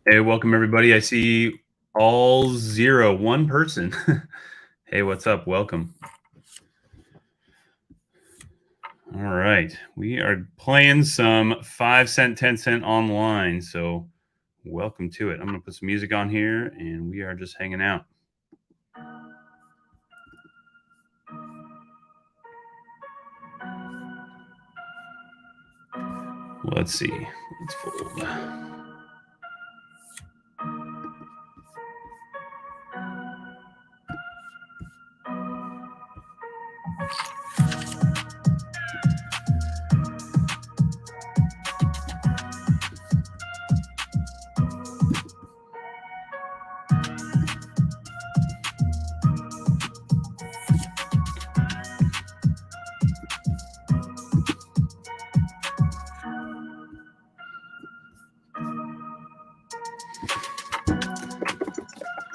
Hey, welcome everybody. I see all zero, one person. Hey, what's up? Welcome. All right. We are playing some 5 cent, 10 cent online. So, welcome to it. I'm going to put some music on here and we are just hanging out. Let's see. Let's fold.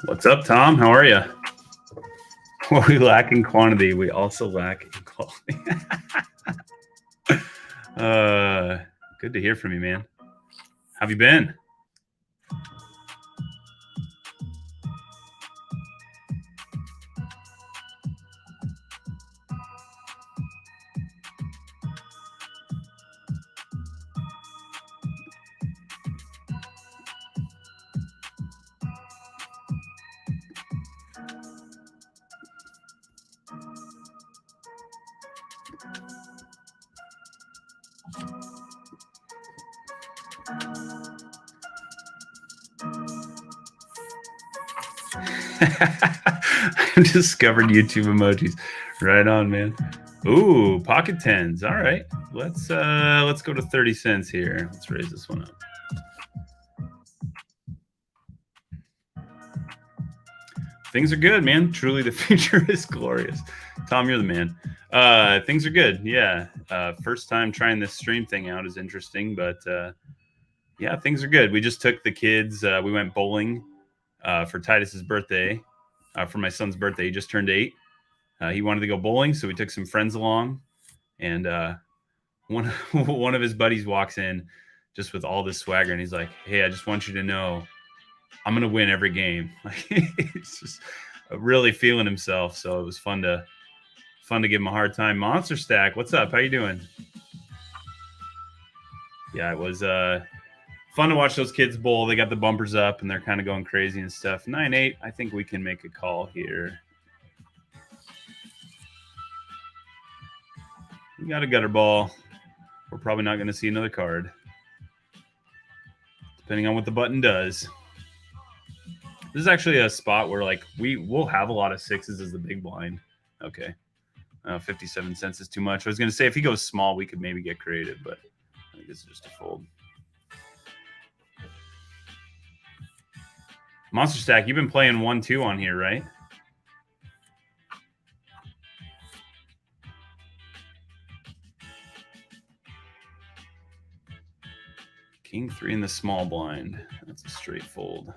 What's up, Tom? How are you? What we lack in quantity, we also lack in quality. Good to hear from you, man. How have you been? I've discovered YouTube emojis. Right on, man. Ooh, pocket tens. All right. Let's go to 30 cents here. Let's raise this one up. Things are good, man. Truly the future is glorious. Tom, you're the man. Things are good. Yeah. First time trying this stream thing out is interesting, but yeah, things are good. We just took the kids, we went bowling for Titus's birthday. For my son's birthday. He just turned 8. He wanted to go bowling, so we took some friends along, and one of his buddies walks in just with all this swagger, and he's like, "Hey, I just want you to know, I'm gonna win every game." Like, he's just really feeling himself. So it was fun to give him a hard time. Monster Stack, what's up? How you doing? Yeah, it was fun to watch those kids bowl. They got the bumpers up and they're kind of going crazy and stuff. 9-8. I think we can make a call here. We got a gutter ball. We're probably not going to see another card, depending on what the button does. This is actually a spot where like we'll have a lot of sixes as the big blind. Okay. 57 cents is too much. I was going to say if he goes small, we could maybe get creative, but I think it's just a fold. Monster Stack, you've been playing 1-2 on here, right? King 3 in the small blind. That's a straight fold.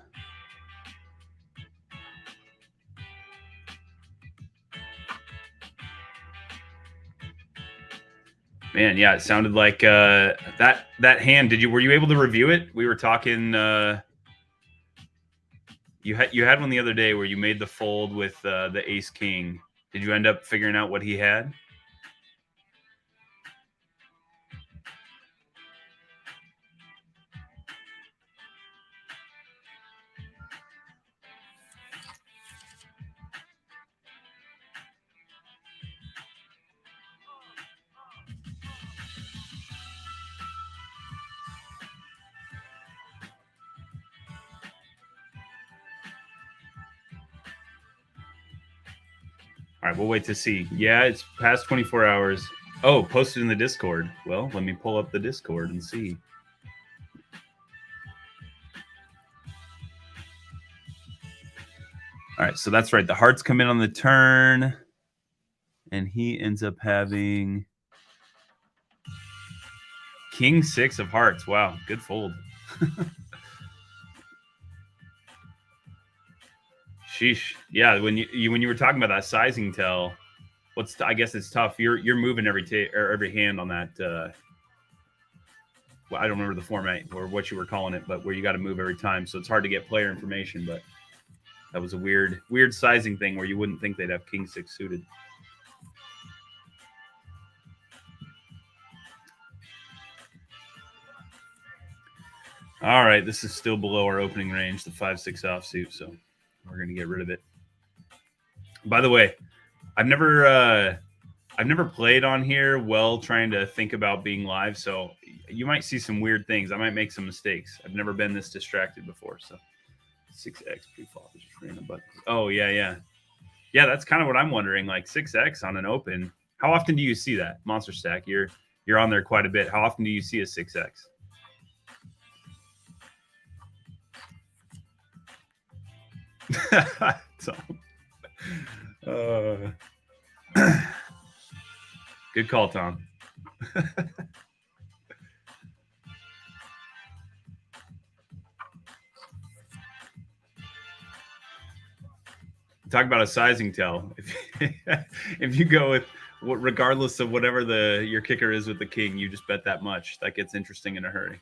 Man, yeah, it sounded like that hand. Were you able to review it? We were talking. You had one the other day where you made the fold with the ace king. Did you end up figuring out what he had? All right, we'll wait to see. Yeah, it's past 24 hours. Oh, posted in the Discord. Well, let me pull up the Discord and see. All right, so that's right. The hearts come in on the turn, and he ends up having King 6 of hearts. Wow, good fold. Sheesh. Yeah, when you were talking about that sizing tell, I guess it's tough. You're moving every hand on that. well, I don't remember the format or what you were calling it, but where you got to move every time. So it's hard to get player information, but that was a weird sizing thing where you wouldn't think they'd have king six suited. All right, this is still below our opening range, the 5-6 offsuit, so we're going to get rid of it. By the way, I've never played on here while trying to think about being live, so you might see some weird things. I might make some mistakes. I've never been this distracted before, so 6x pre-flop is just random buttons. Oh, yeah. Yeah, that's kind of what I'm wondering. Like 6x on an open. How often do you see that? Monster Stack, you're on there quite a bit. How often do you see a 6x? Good call, Tom. Talk about a sizing tell. If you go with regardless of whatever your kicker is with the king, you just bet that much. That gets interesting in a hurry.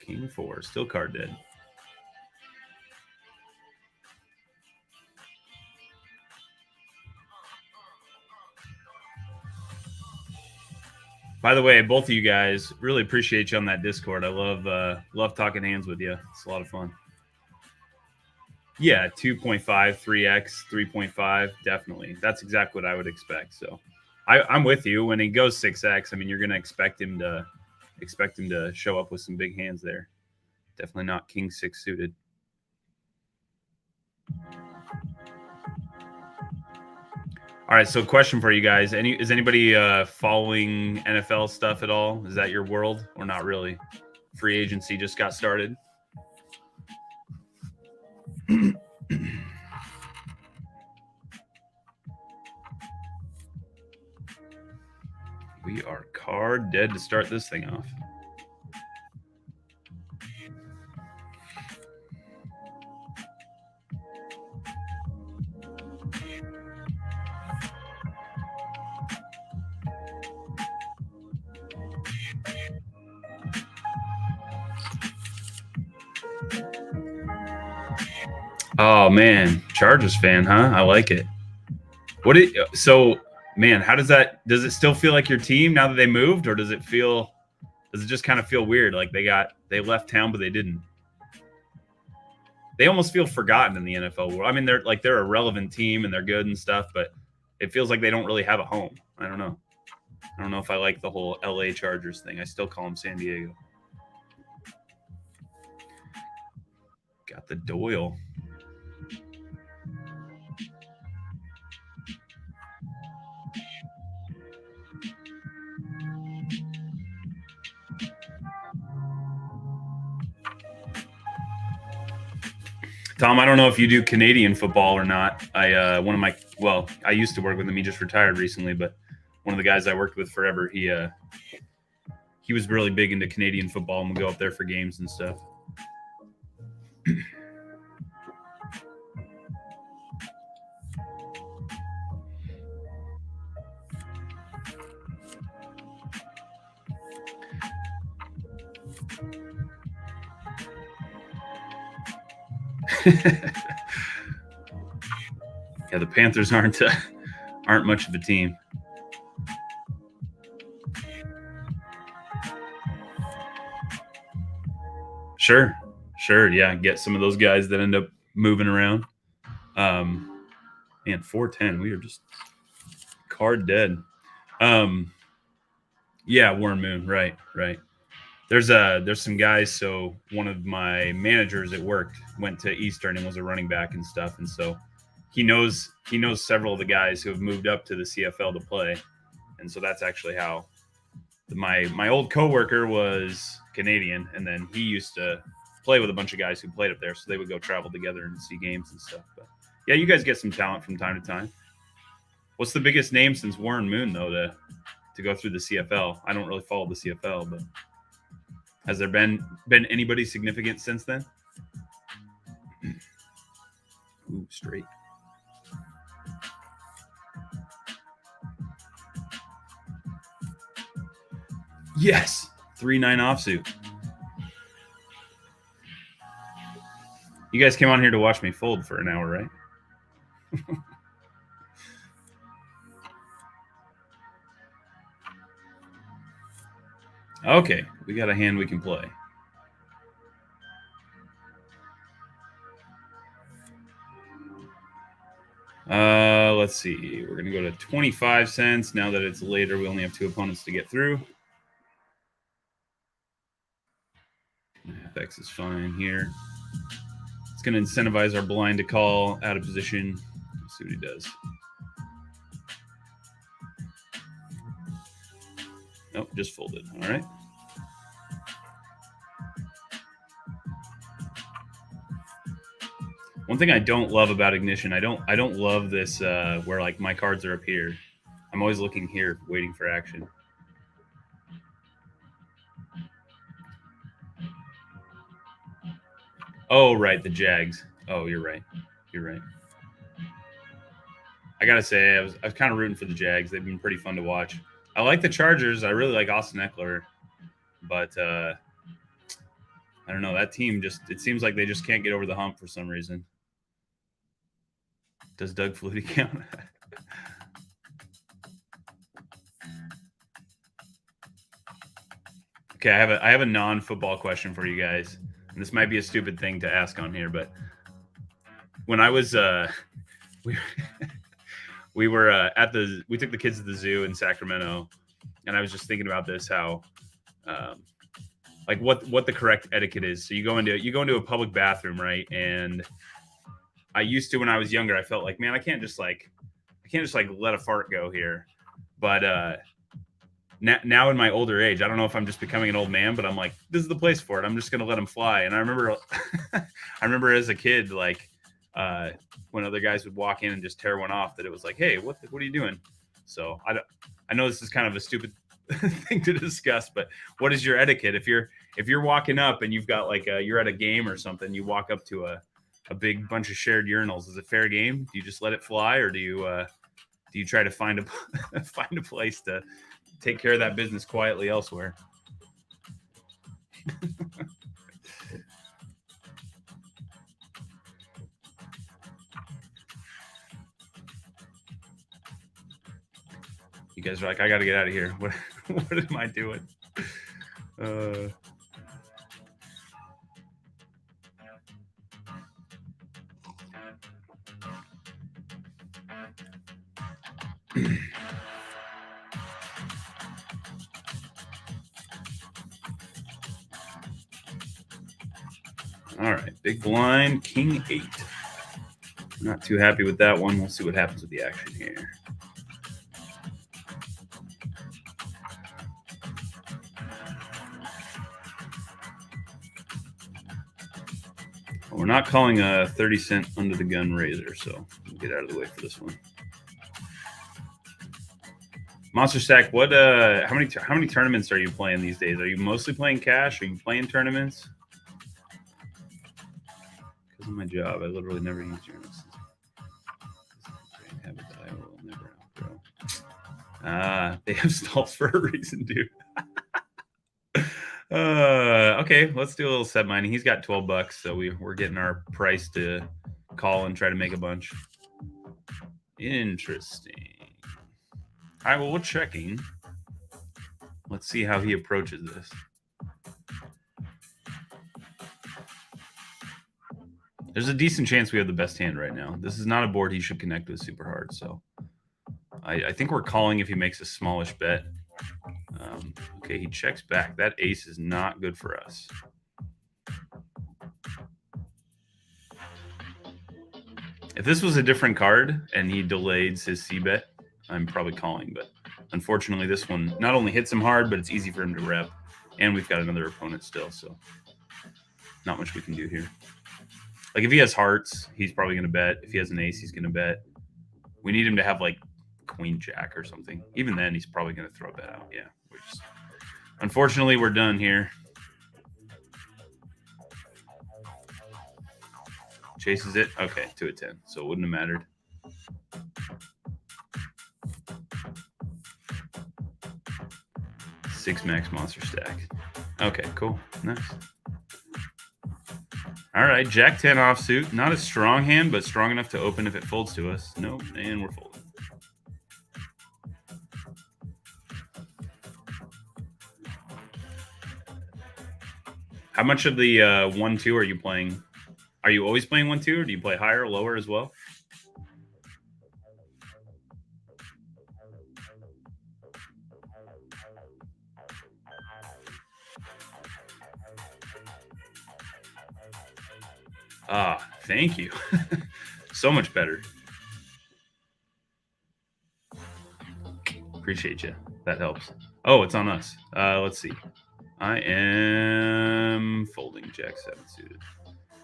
King 4, still card dead. By the way, both of you guys, really appreciate you on that Discord. I love talking hands with you. It's a lot of fun. Yeah, 2.5, 3x, 3.5, definitely. That's exactly what I would expect. So I'm with you. When he goes 6x, I mean, you're going to expect him to show up with some big hands there. Definitely not king 6 suited. All right, so question for you guys. Is anybody following NFL stuff at all? Is that your world or not really? Free agency just got started. We are card dead to start this thing off. Oh man, Chargers fan, huh? I like it. Man, how does it still feel like your team now that they moved, or does it just kind of feel weird like they left town but they didn't? They almost feel forgotten in the NFL world. I mean, they're a relevant team and they're good and stuff, but it feels like they don't really have a home. I don't know if I like the whole LA Chargers thing. I still call them San Diego. Got the Doyle. Tom, I don't know if you do Canadian football or not. I used to work with him. He just retired recently, but one of the guys I worked with forever, he was really big into Canadian football and would go up there for games and stuff. Yeah, the Panthers aren't much of a team. Sure. Yeah, get some of those guys that end up moving around. Man, 410. We are just card dead. Yeah, Warren Moon. Right. There's some guys. So one of my managers at work went to Eastern and was a running back and stuff, and so he knows several of the guys who have moved up to the CFL to play, and so that's actually how my old coworker was Canadian, and then he used to play with a bunch of guys who played up there, so they would go travel together and see games and stuff. But yeah, you guys get some talent from time to time. What's the biggest name since Warren Moon though to go through the CFL? I don't really follow the CFL, but has there been anybody significant since then? Ooh, straight. Yes, 3-9 offsuit. You guys came on here to watch me fold for an hour, right? Okay, we got a hand we can play. Let's see. We're gonna go to 25 cents. Now that it's later, we only have 2 opponents to get through. FX is fine here. It's gonna incentivize our blind to call out of position. Let's see what he does. Nope, just folded. All right. One thing I don't love about Ignition, I don't love this where like my cards are up here. I'm always looking here, waiting for action. Oh, right, the Jags. Oh, you're right. You're right. I gotta say, I was kind of rooting for the Jags. They've been pretty fun to watch. I like the Chargers. I really like Austin Eckler, but I don't know. That team it seems like they just can't get over the hump for some reason. Does Doug Flutie count? Okay, I have a non-football question for you guys. And this might be a stupid thing to ask on here, but when I was we were we took the kids to the zoo in Sacramento, and I was just thinking about this, how like what the correct etiquette is. So you go into a public bathroom, right? And I used to, when I was younger, I felt like, man, I can't just like let a fart go here. But now in my older age, I don't know if I'm just becoming an old man, but I'm like, this is the place for it. I'm just gonna let them fly. And I remember I remember as a kid, like when other guys would walk in and just tear one off, that it was like, hey, what are you doing? So I know this is kind of a stupid thing to discuss, but what is your etiquette if you're walking up and you've got like you're at a game or something, you walk up to a big bunch of shared urinals? Is it fair game? Do you just let it fly, or do you try to find a place to take care of that business quietly elsewhere? You guys are like, I got to get out of here. What am I doing? All right, big blind, king 8. Not too happy with that one. We'll see what happens with the action here. We're not calling a 30-cent under the gun razor, so we'll get out of the way for this one. Monster Stack, what how many tournaments are you playing these days? Are you mostly playing cash? Are you playing tournaments? Because of my job, I literally never use tournaments. They have stalls for a reason, dude. Okay, let's do a little set mining. He's got $12, so we're getting our price to call and try to make a bunch. Interesting. All right, well, we're checking. Let's see how he approaches this. There's a decent chance we have the best hand right now. This is not a board he should connect with super hard, so I think we're calling if he makes a smallish bet. Okay, he checks back. That ace is not good for us. If this was a different card and he delayed his c-bet, I'm probably calling. But unfortunately, this one not only hits him hard, but it's easy for him to rep. And we've got another opponent still, so not much we can do here. Like, if he has hearts, he's probably going to bet. If he has an ace, he's going to bet. We need him to have, like, queen jack or something. Even then, he's probably going to throw a bet out. Yeah. Unfortunately, we're done here. Chases it. Okay, 2-10. So it wouldn't have mattered. 6 max monster stack. Okay, cool. Nice. All right, Jack 10 offsuit. Not a strong hand, but strong enough to open if it folds to us. Nope, and we're folding. How much of the 1-2 are you playing? Are you always playing 1-2, or do you play higher or lower as well? Ah, thank you. So much better. Appreciate you. That helps. Oh, it's on us. Let's see. I am folding Jack 7 suited.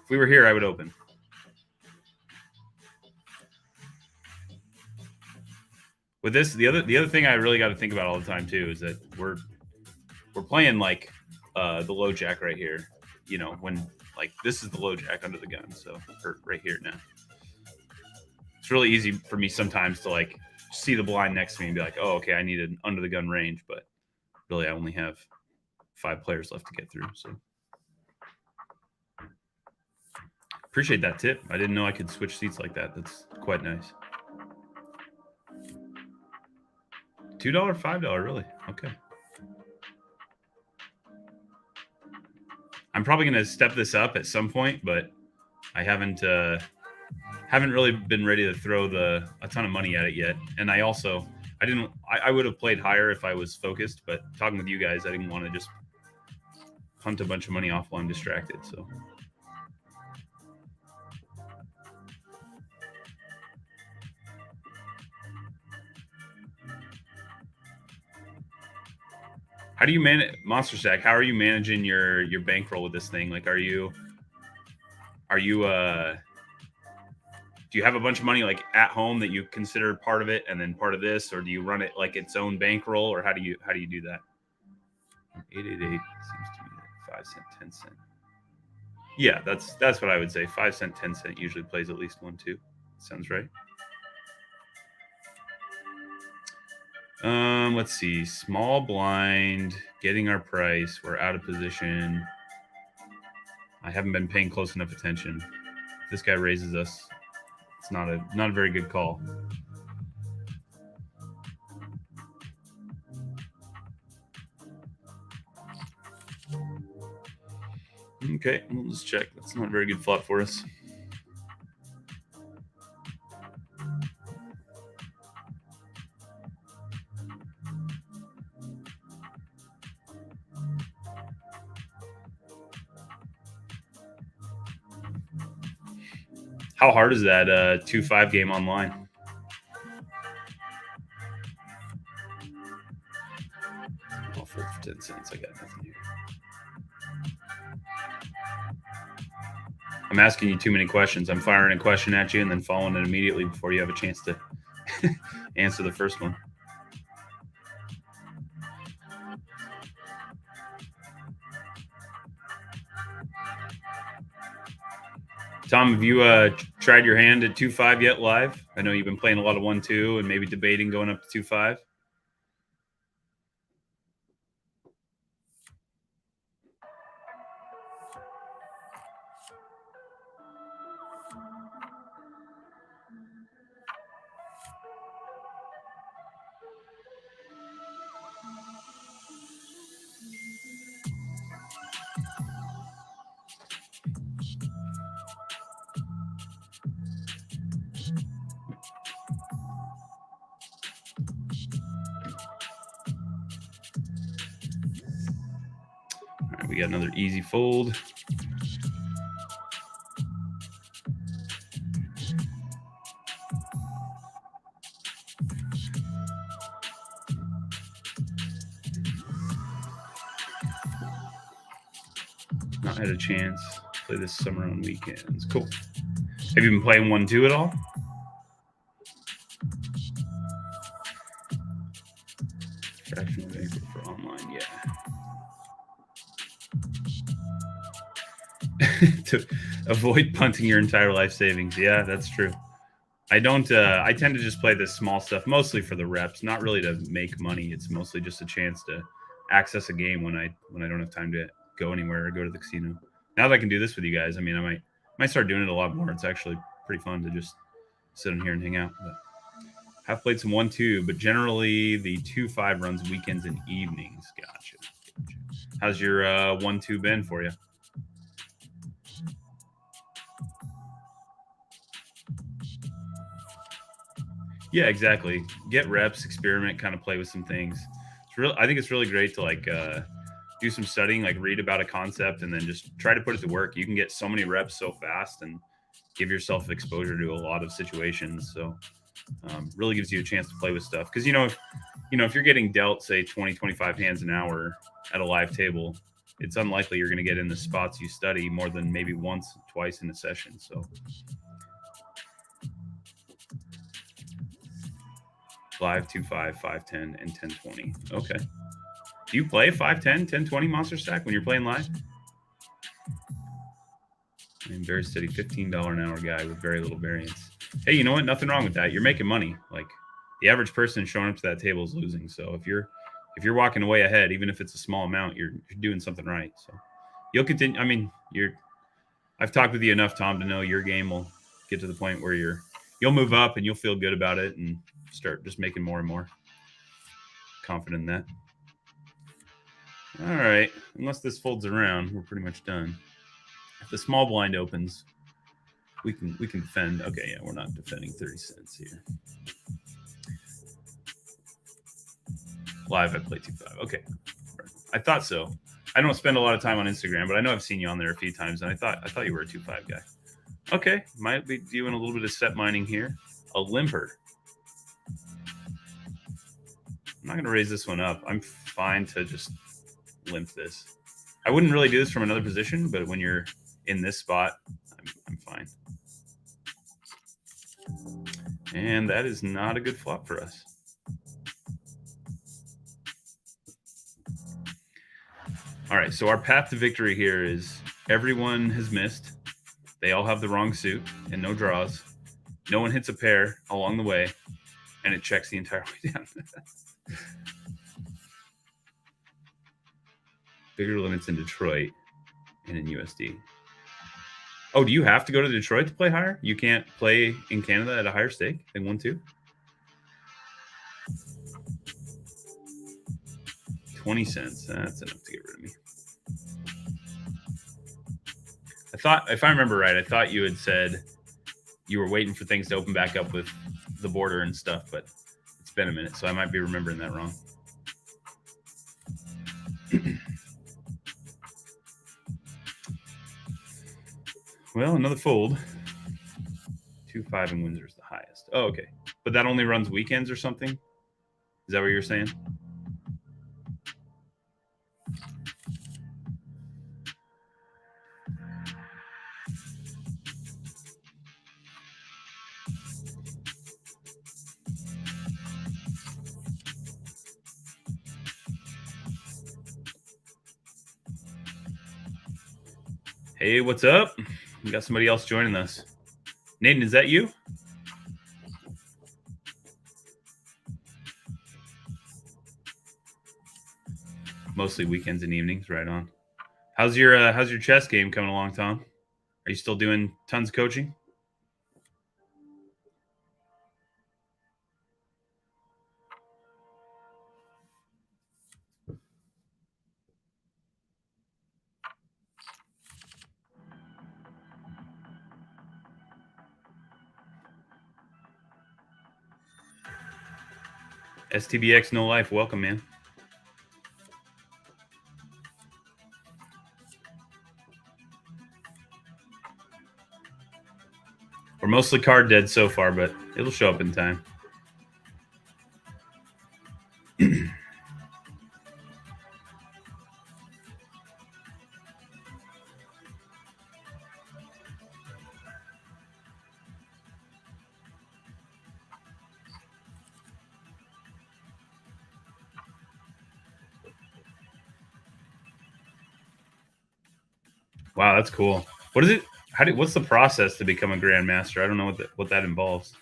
If we were here, I would open. With this, the other thing I really got to think about all the time too is that we're playing like the low jack right here. You know, when like this is the low jack under the gun, so or right here now. It's really easy for me sometimes to like see the blind next to me and be like, oh, okay, I need an under the gun range, but really I only have 5 players left to get through. So appreciate that tip. I didn't know I could switch seats like that. That's quite nice. $2, $5, really? Okay. I'm probably going to step this up at some point, but I haven't really been ready to throw a ton of money at it yet. And I would have played higher if I was focused, but talking with you guys, I didn't want to just punt a bunch of money off while I'm distracted. So. How do you manage Monster Stack? How are you managing your bankroll with this thing? Like, do you have a bunch of money like at home that you consider part of it and then part of this, or do you run it like its own bankroll, or how do you do that? 888 seems to be like 5 cent, 10 cent. Yeah, that's what I would say. 5 cent, 10 cent usually plays at least 1-2. Sounds right. Let's see. Small blind, getting our price. We're out of position. I haven't been paying close enough attention. If this guy raises us, it's not a very good call. Okay, we'll just check. That's not a very good flop for us. How hard is that 2-5 game online? I'll fold for 10 cents. I got nothing here. I'm asking you too many questions. I'm firing a question at you and then following it immediately before you have a chance to answer the first one. Tom, have you tried your hand at 2-5 yet live? I know you've been playing a lot of 1-2 and maybe debating going up to 2-5. We got another easy fold. Not had a chance. Play this summer on weekends. Cool. Have you been playing 1-2 at all? Fractional banker for online, yeah. To avoid punting your entire life savings. Yeah, that's true. I don't I tend to just play this small stuff mostly for the reps, not really to make money. It's mostly just a chance to access a game when I don't have time to go anywhere or go to the casino. Now that I can do this with you guys, I mean, I might start doing it a lot more. It's actually pretty fun to just sit in here and hang out. But have played some 1-2, but generally the 2-5 runs weekends and evenings. Gotcha. How's your 1-2 been for you? Yeah, exactly. Get reps, experiment, kind of play with some things. I think it's really great to like do some studying, like read about a concept, and then just try to put it to work. You can get so many reps so fast, and give yourself exposure to a lot of situations. So really gives you a chance to play with stuff. Because if you're getting dealt, say 20, 25 hands an hour at a live table, it's unlikely you're going to get in the spots you study more than maybe once, twice in a session. So live 2-5, 5-10, and 10-20. Okay. Do you play 5-10, 10-20 monster stack when you're playing live? I'm very steady, $15 an hour guy with very little variance. Hey, you know what? Nothing wrong with that. You're making money. Like the average person showing up to that table is losing. So if you're walking away ahead, even if it's a small amount, you're doing something right. So you'll continue. I mean, I've talked with you enough, Tom, to know your game will get to the point where you'll move up and you'll feel good about it and start just making more and more. Confident in that. All right. Unless this folds around, we're pretty much done. If the small blind opens, we can defend. Okay, yeah, we're not defending 30 cents here. Live, I play 2-5. Okay. I thought so. I don't spend a lot of time on Instagram, but I know I've seen you on there a few times, and I thought you were a 2-5 guy. Okay, might be doing a little bit of set mining here. A limper. I'm not going to raise this one up. I'm fine to just limp this. I wouldn't really do this from another position, but when you're in this spot, I'm fine. And that is not a good flop for us. All right, so our path to victory here is everyone has missed. They all have the wrong suit and no draws. No one hits a pair along the way, and it checks the entire way down. Bigger limits in Detroit and in USD. Oh, do you have to go to Detroit to play higher? You can't play in Canada at a higher stake than 1-2? 20 cents. That's enough to get rid of me. I thought, if I remember right, I thought you had said you were waiting for things to open back up with the border and stuff, but it's been a minute, so I might be remembering that wrong. Well, another fold. 2-5 in Windsor is the highest. Oh, okay. But that only runs weekends or something? Is that what you're saying? Hey, what's up? We got somebody else joining us. Nathan, is that you? Mostly weekends and evenings, right on. How's your chess game coming along, Tom? Are you still doing tons of coaching? STBX No Life, welcome, man. We're mostly card dead so far, but it'll show up in time. Wow, that's cool. What is it? What's the process to become a grandmaster? I don't know what that involves.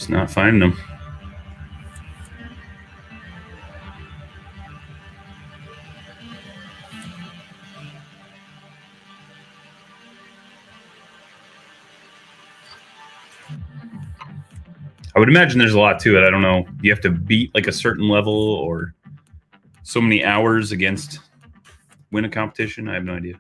Just not finding them. I would imagine there's a lot to it. I don't know. You have to beat like a certain level or so many hours against win a competition. I have no idea.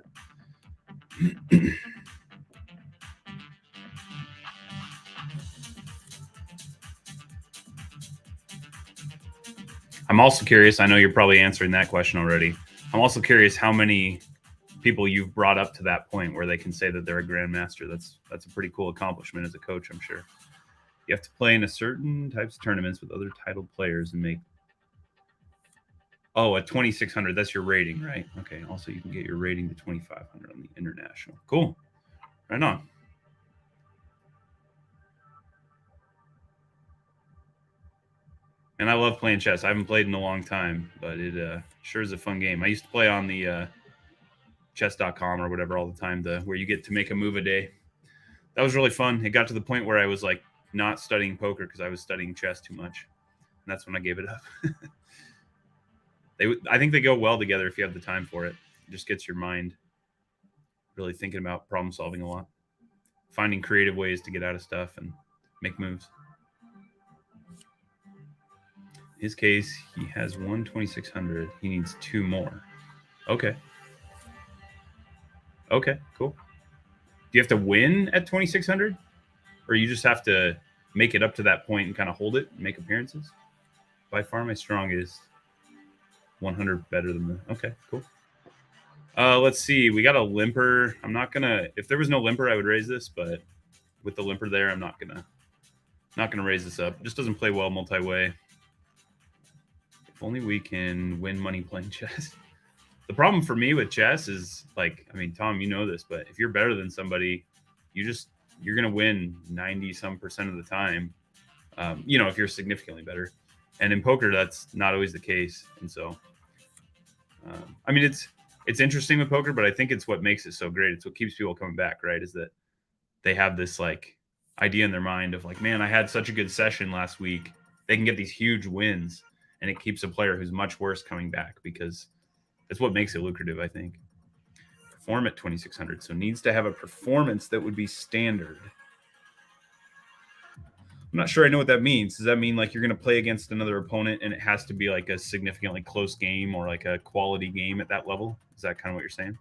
I'm also curious. I know you're probably answering that question already. I'm also curious how many people you've brought up to that point where they can say that they're a grandmaster. That's a pretty cool accomplishment as a coach, I'm sure. You have to play in a certain types of tournaments with other titled players and make. Oh, at 2,600, that's your rating, right? Okay. Also, you can get your rating to 2,500 on the international. Cool. Right on. And I love playing chess. I haven't played in a long time, but it sure is a fun game. I used to play on the chess.com or whatever all the time, where you get to make a move a day. That was really fun. It got to the point where I was like not studying poker because I was studying chess too much. And that's when I gave it up. I think they go well together if you have the time for it. It just gets your mind really thinking about problem solving a lot, finding creative ways to get out of stuff and make moves. In his case, he has 2,600. He needs 2 more. Okay. Okay, cool. Do you have to win at 2,600? Or you just have to make it up to that point and kind of hold it and make appearances? By far my strongest. 100 better than the. Okay, cool. Let's see. We got a limper. I'm not gonna. If there was no limper, I would raise this, but with the limper there, I'm not gonna raise this up. It just doesn't play well multi-way. If only we can win money playing chess. The problem for me with chess is like, I mean, Tom, you know this, but if you're better than somebody, you're gonna win 90% of the time. If you're significantly better. And in poker, that's not always the case. And so, I mean, it's interesting with poker, but I think it's what makes it so great. It's what keeps people coming back, right? Is that they have this like idea in their mind of like, man, I had such a good session last week. They can get these huge wins, and it keeps a player who's much worse coming back because it's what makes it lucrative, I think. Perform at 2,600, so needs to have a performance that would be standard. I'm not sure I know what that means. Does that mean like you're going to play against another opponent and it has to be like a significantly close game or like a quality game at that level? Is that kind of what you're saying?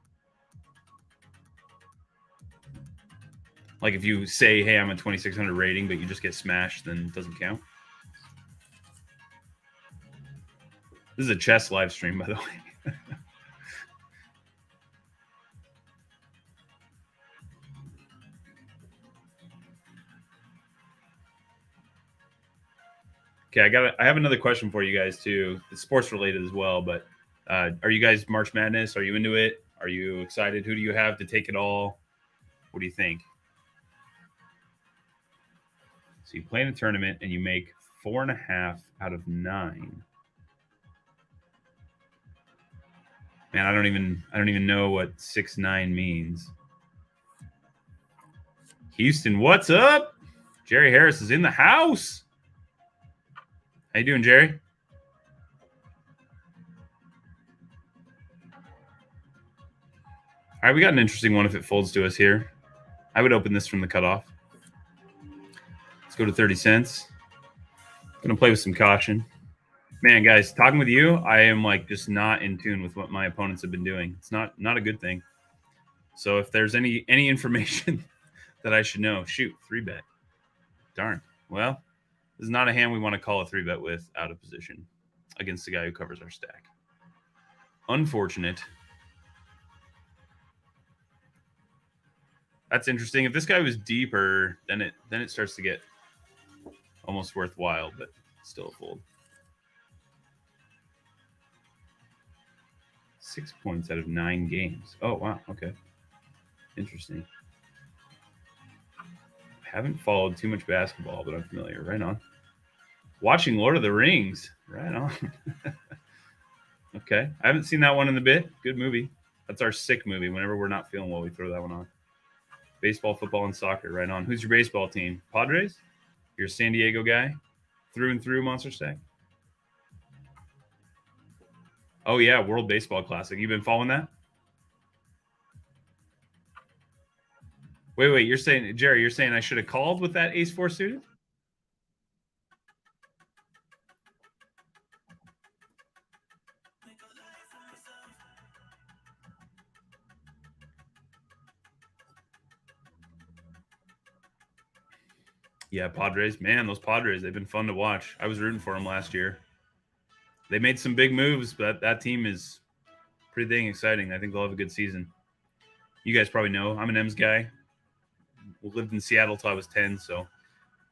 Like if you say, hey, I'm a 2,600 rating, but you just get smashed, then it doesn't count? This is a chess live stream, by the way. Okay, I have another question for you guys too. It's sports related as well, but are you guys March Madness? Are you into it? Are you excited? Who do you have to take it all? What do you think? So you play in a tournament and you make 4.5 out of 9. Man, I don't even know what 6-9 means. Houston, what's up? Jerry Harris is in the house. How you doing, Jerry? All right, we got an interesting one if it folds to us here. I would open this from the cutoff. Let's go to 30 cents. Gonna play with some caution. Man, guys, talking with you, I am like just not in tune with what my opponents have been doing. It's not a good thing. So if there's any information that I should know, shoot, 3-bet. Darn. Well, this is not a hand we want to call a 3-bet with out of position against the guy who covers our stack. Unfortunate. That's interesting. If this guy was deeper, then it starts to get almost worthwhile, but still a fold. 6 points out of 9 games. Oh, wow. Okay. Interesting. Haven't followed too much basketball, but I'm familiar. Right on. Watching Lord of the Rings. Right on. Okay. I haven't seen that one in a bit. Good movie. That's our sick movie. Whenever we're not feeling well, we throw that one on. Baseball, football, and soccer. Right on. Who's your baseball team? Padres? You're a San Diego guy, through and through. Monster Stack. Oh yeah, World Baseball Classic. You've been following that? Wait. You're saying, Jerry? You're saying I should have called with that Ace Four suited? Yeah, Padres. Man, those Padres, they've been fun to watch. I was rooting for them last year. They made some big moves, but that team is pretty dang exciting. I think they'll have a good season. You guys probably know I'm an M's guy. Lived in Seattle till I was 10, so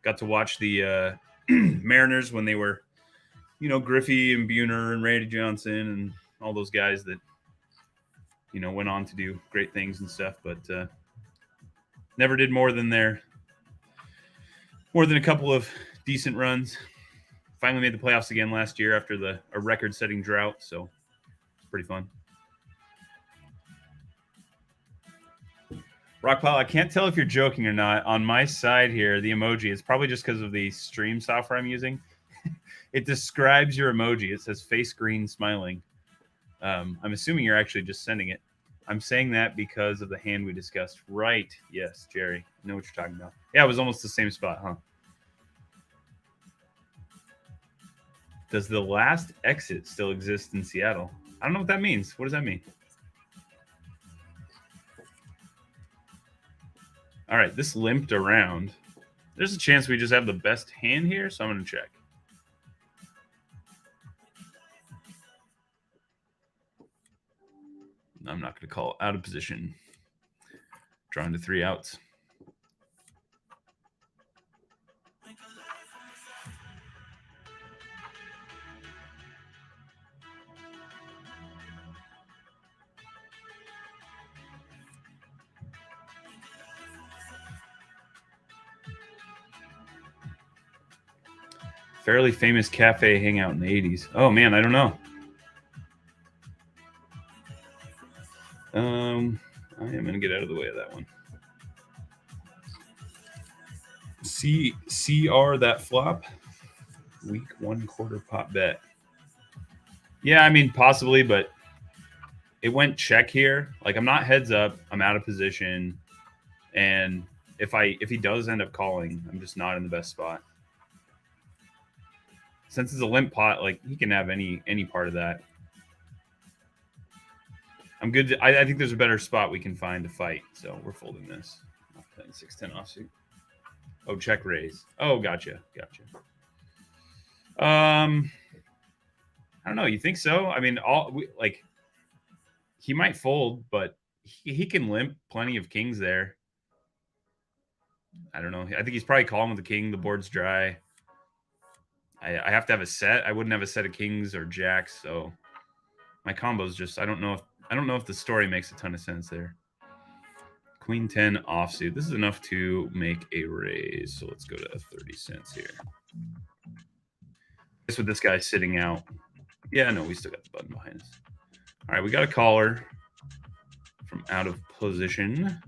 got to watch the Mariners when they were, Griffey and Buhner and Randy Johnson and all those guys that, went on to do great things and stuff, but never did more than a couple of decent runs. Finally made the playoffs again last year after a record-setting drought, so it's pretty fun. Rockpile, I can't tell if you're joking or not. On my side here, the emoji, it's probably just because of the stream software I'm using. It describes your emoji. It says face green smiling. I'm assuming you're actually just sending it. I'm saying that because of the hand we discussed. Right. Yes, Jerry. I know what you're talking about. Yeah, it was almost the same spot, huh? Does the last exit still exist in Seattle? I don't know what that means. What does that mean? All right, this limped around. There's a chance we just have the best hand here, so I'm going to check. I'm not going to call out of position. Drawn to 3 outs. Fairly famous cafe hangout in the 80s. Oh, man, I don't know. I am going to get out of the way of that one. CR that flop. Week 1 quarter pot bet. Yeah, I mean, possibly, but it went check here. Like, I'm not heads up. I'm out of position. And if he does end up calling, I'm just not in the best spot. Since it's a limp pot, like, he can have any part of that. I'm good. I think there's a better spot we can find to fight. So we're folding this. 6-10 offsuit. Oh, check raise. Oh, gotcha. I don't know. You think so? I mean, he might fold, but he can limp plenty of kings there. I don't know. I think he's probably calling with the king. The board's dry. I have to have a set. I wouldn't have a set of kings or jacks, so my combo's just I don't know if the story makes a ton of sense there. Queen 10 offsuit. This is enough to make a raise. So let's go to 30 cents here. Guess with this guy sitting out. Yeah, no, we still got the button behind us. All right, we got a caller from out of position.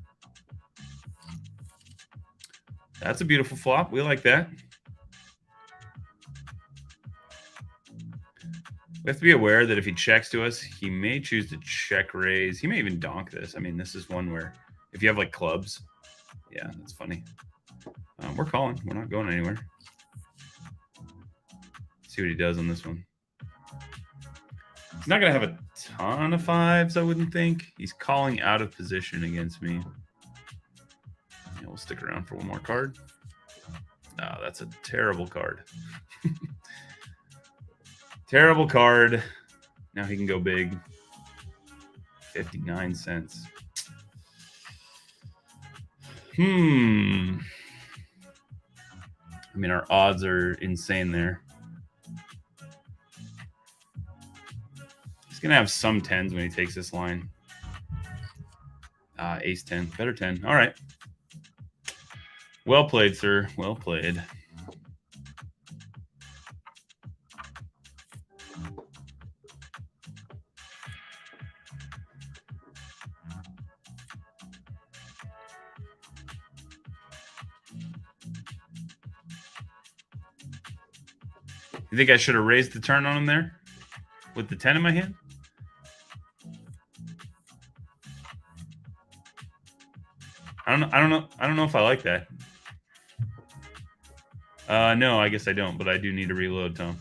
That's a beautiful flop. We like that. We have to be aware that if he checks to us, he may choose to check raise. He may even donk this. I mean, this is one where if you have like clubs, yeah, that's funny. We're calling. We're not going anywhere. See what he does on this one. He's not going to have a ton of fives, I wouldn't think. He's calling out of position against me. Yeah, we'll stick around for one more card. Oh, that's a terrible card. Terrible card. Now he can go big. 59 cents. I mean, our odds are insane there. He's going to have some 10s when he takes this line. Ace 10. Better 10. All right. Well played, sir. Well played. You think I should have raised the turn on him there with the 10 in my hand? I don't know if I like that. No, I guess I don't, but I do need to reload, Tom.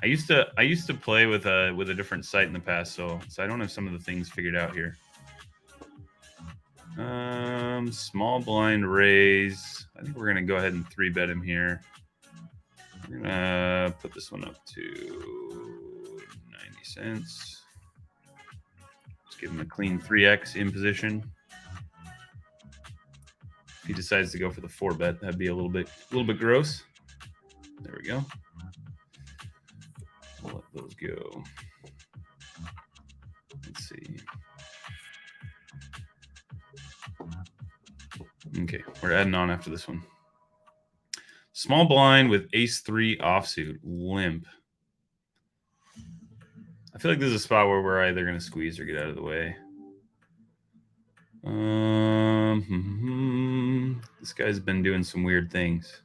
I used to play with a different site in the past, so I don't have some of the things figured out here. Small blind raise. I think we're gonna go ahead and 3-bet him here. We're gonna put this one up to 90 cents. Let's give him a clean 3x in position. If he decides to go for the 4-bet, that'd be a little bit gross. There we go. We'll let those go. Let's see. Okay, we're adding on after this one. Small blind with ace-3 offsuit, limp. I feel like this is a spot where we're either going to squeeze or get out of the way. This guy's been doing some weird things.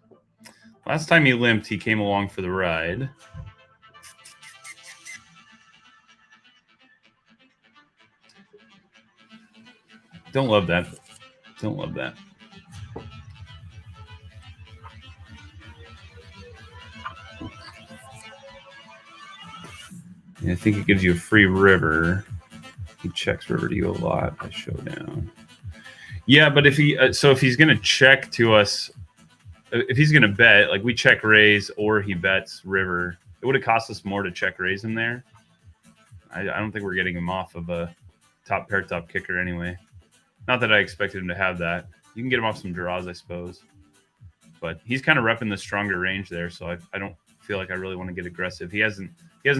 Last time he limped, he came along for the ride. Don't love that. Don't love that. I think it gives you a free river. He checks river to you a lot by showdown. Yeah, but if he's going to check to us, if he's going to bet, like we check raise or he bets river, it would have cost us more to check raise him there. I don't think we're getting him off of a top pair top kicker anyway. Not that I expected him to have that. You can get him off some draws, I suppose. But he's kind of repping the stronger range there, so I don't feel like I really want to get aggressive. He hasn't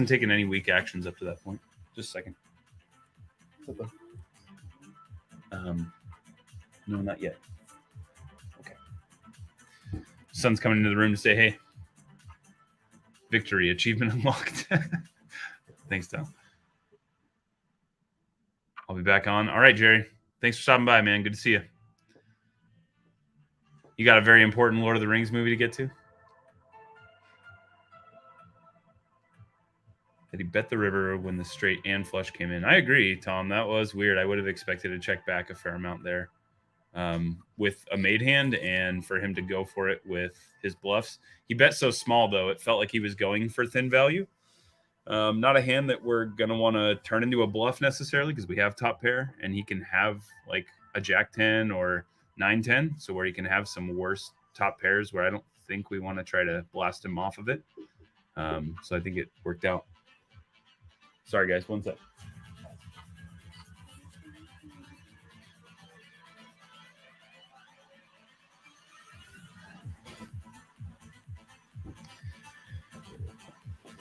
taken any weak actions up to that point. Just a second. No, not yet. Okay. Son's coming into the room to say, hey, victory, achievement unlocked. Thanks, Tom. I'll be back on. All right, Jerry. Thanks for stopping by, man. Good to see you. You got a very important Lord of the Rings movie to get to? Did he bet the river when the straight and flush came in? I agree, Tom. That was weird. I would have expected to check back a fair amount there with a made hand and for him to go for it with his bluffs. He bet so small, though. It felt like he was going for thin value. Not a hand that we're going to want to turn into a bluff necessarily because we have top pair and he can have like a jack 10 or 9-10. So where he can have some worse top pairs where I don't think we want to try to blast him off of it. So I think it worked out. Sorry, guys. One sec.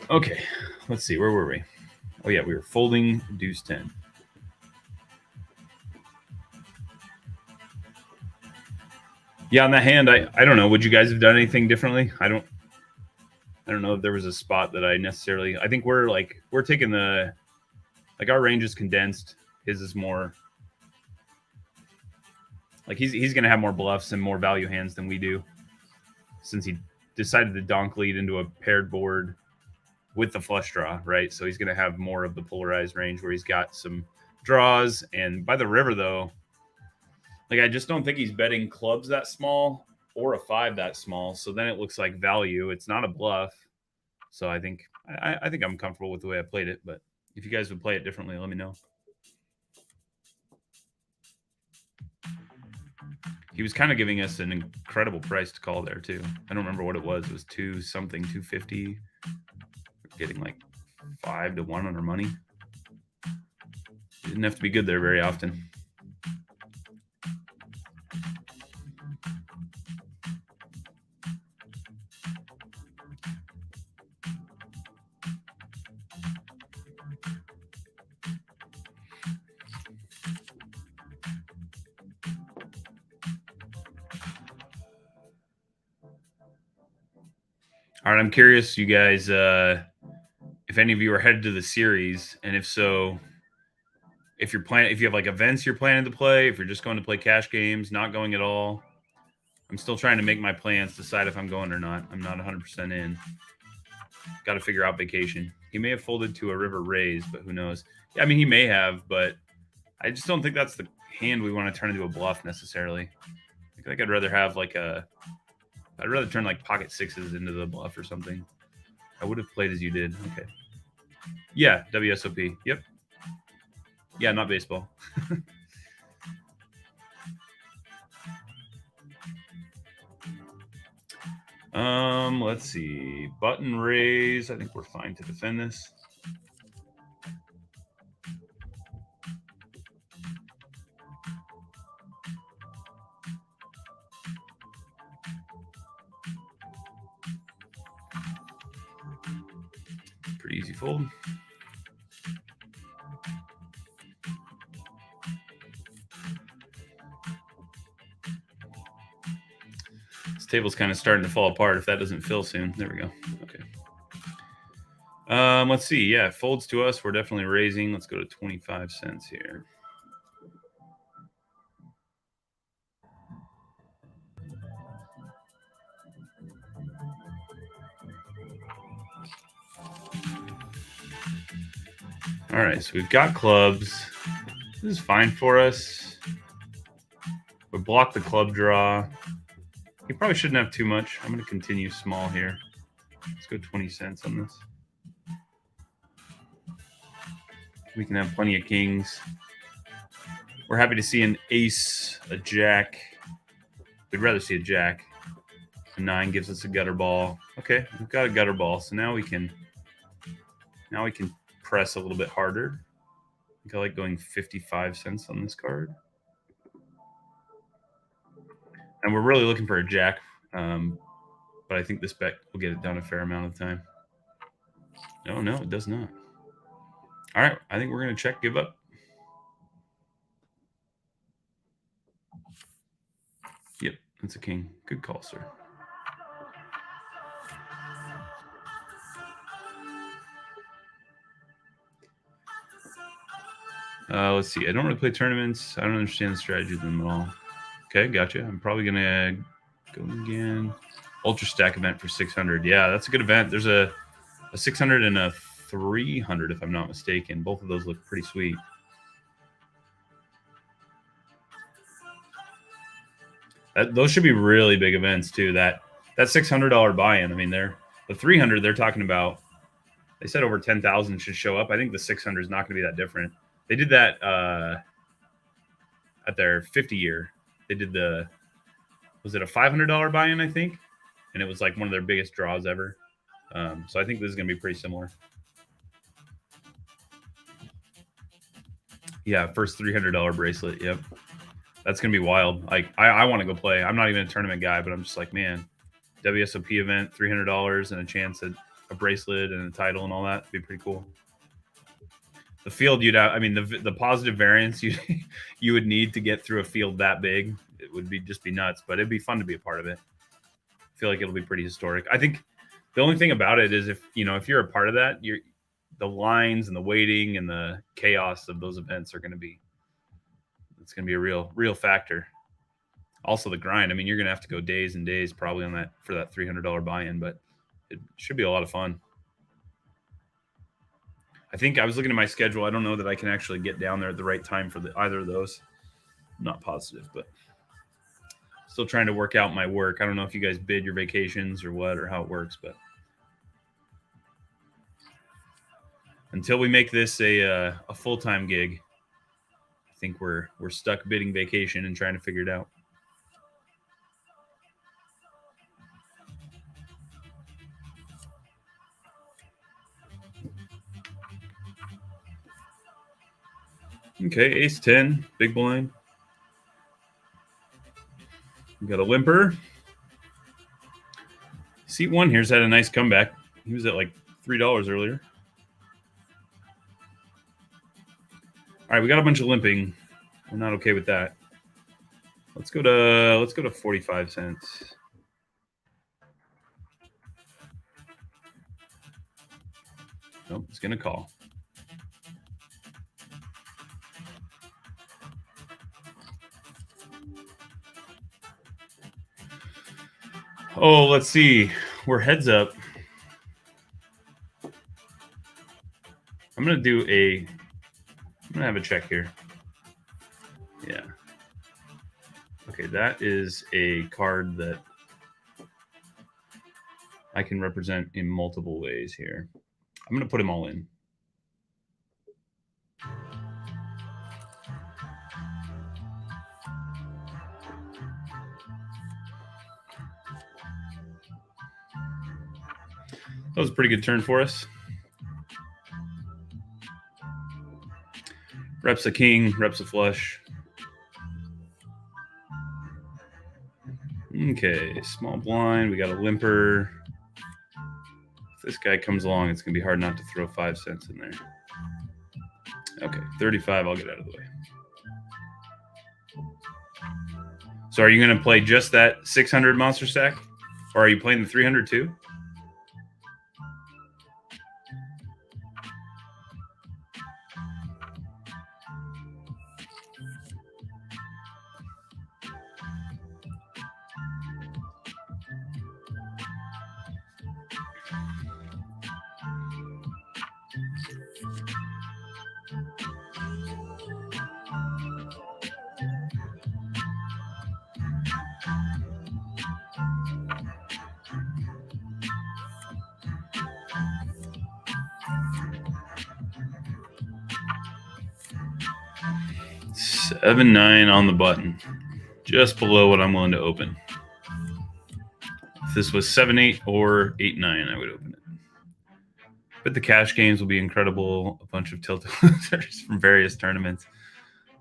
Okay. Let's see. Where were we? Oh, yeah. We were folding deuce 10. Yeah, on that hand, I don't know. Would you guys have done anything differently? I don't know if there was a spot that I necessarily. I think we're taking the our range is condensed. His is more like he's going to have more bluffs and more value hands than we do, since he decided to donk lead into a paired board with the flush draw, right? So he's going to have more of the polarized range where he's got some draws. And by the river, though, like I just don't think he's betting clubs that small or a 5 that small. So then it looks like value. It's not a bluff. So I think I'm comfortable with the way I played it. But if you guys would play it differently, let me know. He was kind of giving us an incredible price to call there too. I don't remember what it was. It was 250. Getting like 5 to 1 on our money. Didn't have to be good there very often. All right, I'm curious, you guys, if any of you are headed to the series, and if so, if you have like events you're planning to play, if you're just going to play cash games, not going at all. I'm still trying to make my plans, decide if I'm going or not. I'm not 100% in. Got to figure out vacation. He may have folded to a river raise, but who knows? Yeah, I mean, he may have, but I just don't think that's the hand we want to turn into a bluff necessarily. I think I'd rather have like I'd rather turn like pocket sixes into the bluff or something. I would have played as you did. Okay. Yeah, WSOP. Yep. Yeah, not baseball. Let's see. Button raise. I think we're fine to defend this. Pretty easy fold. This table's kind of starting to fall apart if that doesn't fill soon. There we go. Okay. Let's see. Yeah, it folds to us. We're definitely raising. Let's go to 25 cents here. All right, so we've got clubs. This is fine for us. We block the club draw. You probably shouldn't have too much. I'm going to continue small here. Let's go 20 cents on this. We can have plenty of kings. We're happy to see an ace, a jack. We'd rather see a jack. A 9 gives us a gutter ball. Okay, we've got a gutter ball, so now we can press a little bit harder. I think I like going 55 cents on this card. And we're really looking for a jack, but I think this bet will get it done a fair amount of time. No, it does not. All right, I think we're going to check, give up. Yep, that's a king. Good call, sir. Let's see. I don't really play tournaments. I don't understand the strategy of them at all. Okay, gotcha. I'm probably going to go again. Ultra stack event for 600. Yeah, that's a good event. There's a 600 and a 300, if I'm not mistaken. Both of those look pretty sweet. Those should be really big events too. That $600 buy-in. I mean, the 300 they're talking about. They said over 10,000 should show up. I think the 600 is not going to be that different. They did that at their 50 year. They did was it a $500 buy-in? I think, and it was like one of their biggest draws ever. So I think this is going to be pretty similar. Yeah, first $300 bracelet. Yep. That's going to be wild. Like, I want to go play. I'm not even a tournament guy, but I'm just like, man, WSOP event, $300 and a chance at a bracelet and a title and all that would be pretty cool. The field the positive variance you would need to get through a field that big, it would just be nuts, but it'd be fun to be a part of it. I feel like it'll be pretty historic. I think the only thing about it is if you're a part of that, the lines and the waiting and the chaos of those events are going to be a real factor. Also the grind. I mean, you're going to have to go days and days probably on that for that $300 buy-in, but it should be a lot of fun. I think I was looking at my schedule. I don't know that I can actually get down there at the right time for either of those. I'm not positive, but still trying to work out my work. I don't know if you guys bid your vacations or what, or how it works, but until we make this a full-time gig, I think we're stuck bidding vacation and trying to figure it out. Okay, ace 10, big blind. We got a limper. Seat 1 here's had a nice comeback. He was at like $3 earlier. All right, we got a bunch of limping. We're not okay with that. Let's go to 45 cents. Nope, it's gonna call. Oh, let's see. We're heads up. I'm gonna have a check here. Yeah. Okay, that is a card that I can represent in multiple ways here. I'm gonna put them all in. That was a pretty good turn for us. Reps a king, reps a flush. Okay, small blind. We got a limper. If this guy comes along, it's going to be hard not to throw 5 cents in there. Okay, 35. I'll get out of the way. So are you going to play just that 600 monster stack? Or are you playing the 300 too? $7.9 on the button, just below what I'm willing to open. If this was 7.8 or 8.9, I would open it. But the cash games will be incredible. A bunch of tilted losers from various tournaments.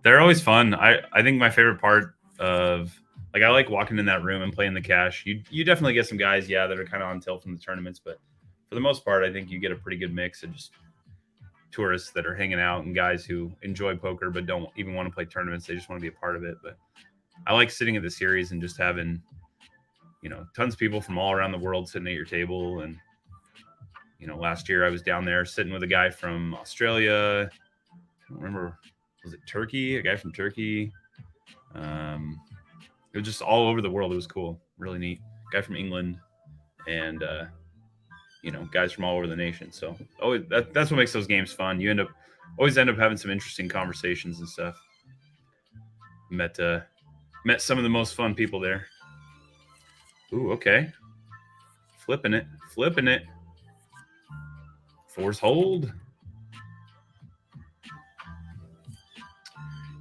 They're always fun. I think my favorite part of, like, I like walking in that room and playing the cash. You definitely get some guys, that are kind of on tilt from the tournaments, but for the most part, I think you get a pretty good mix of just tourists that are hanging out and guys who enjoy poker but don't even want to play tournaments. They just want to be a part of it. But I like sitting at the series and just having, tons of people from all around the world sitting at your table. And, last year I was down there sitting with a guy from Australia. I don't remember, was it Turkey? A guy from Turkey. It was just all over the world. It was cool. Really neat. Guy from England. And, guys from all over the nation. So that's what makes those games fun. You always end up having some interesting conversations and stuff. Met some of the most fun people there. Ooh, okay. Flipping it. Fours hold.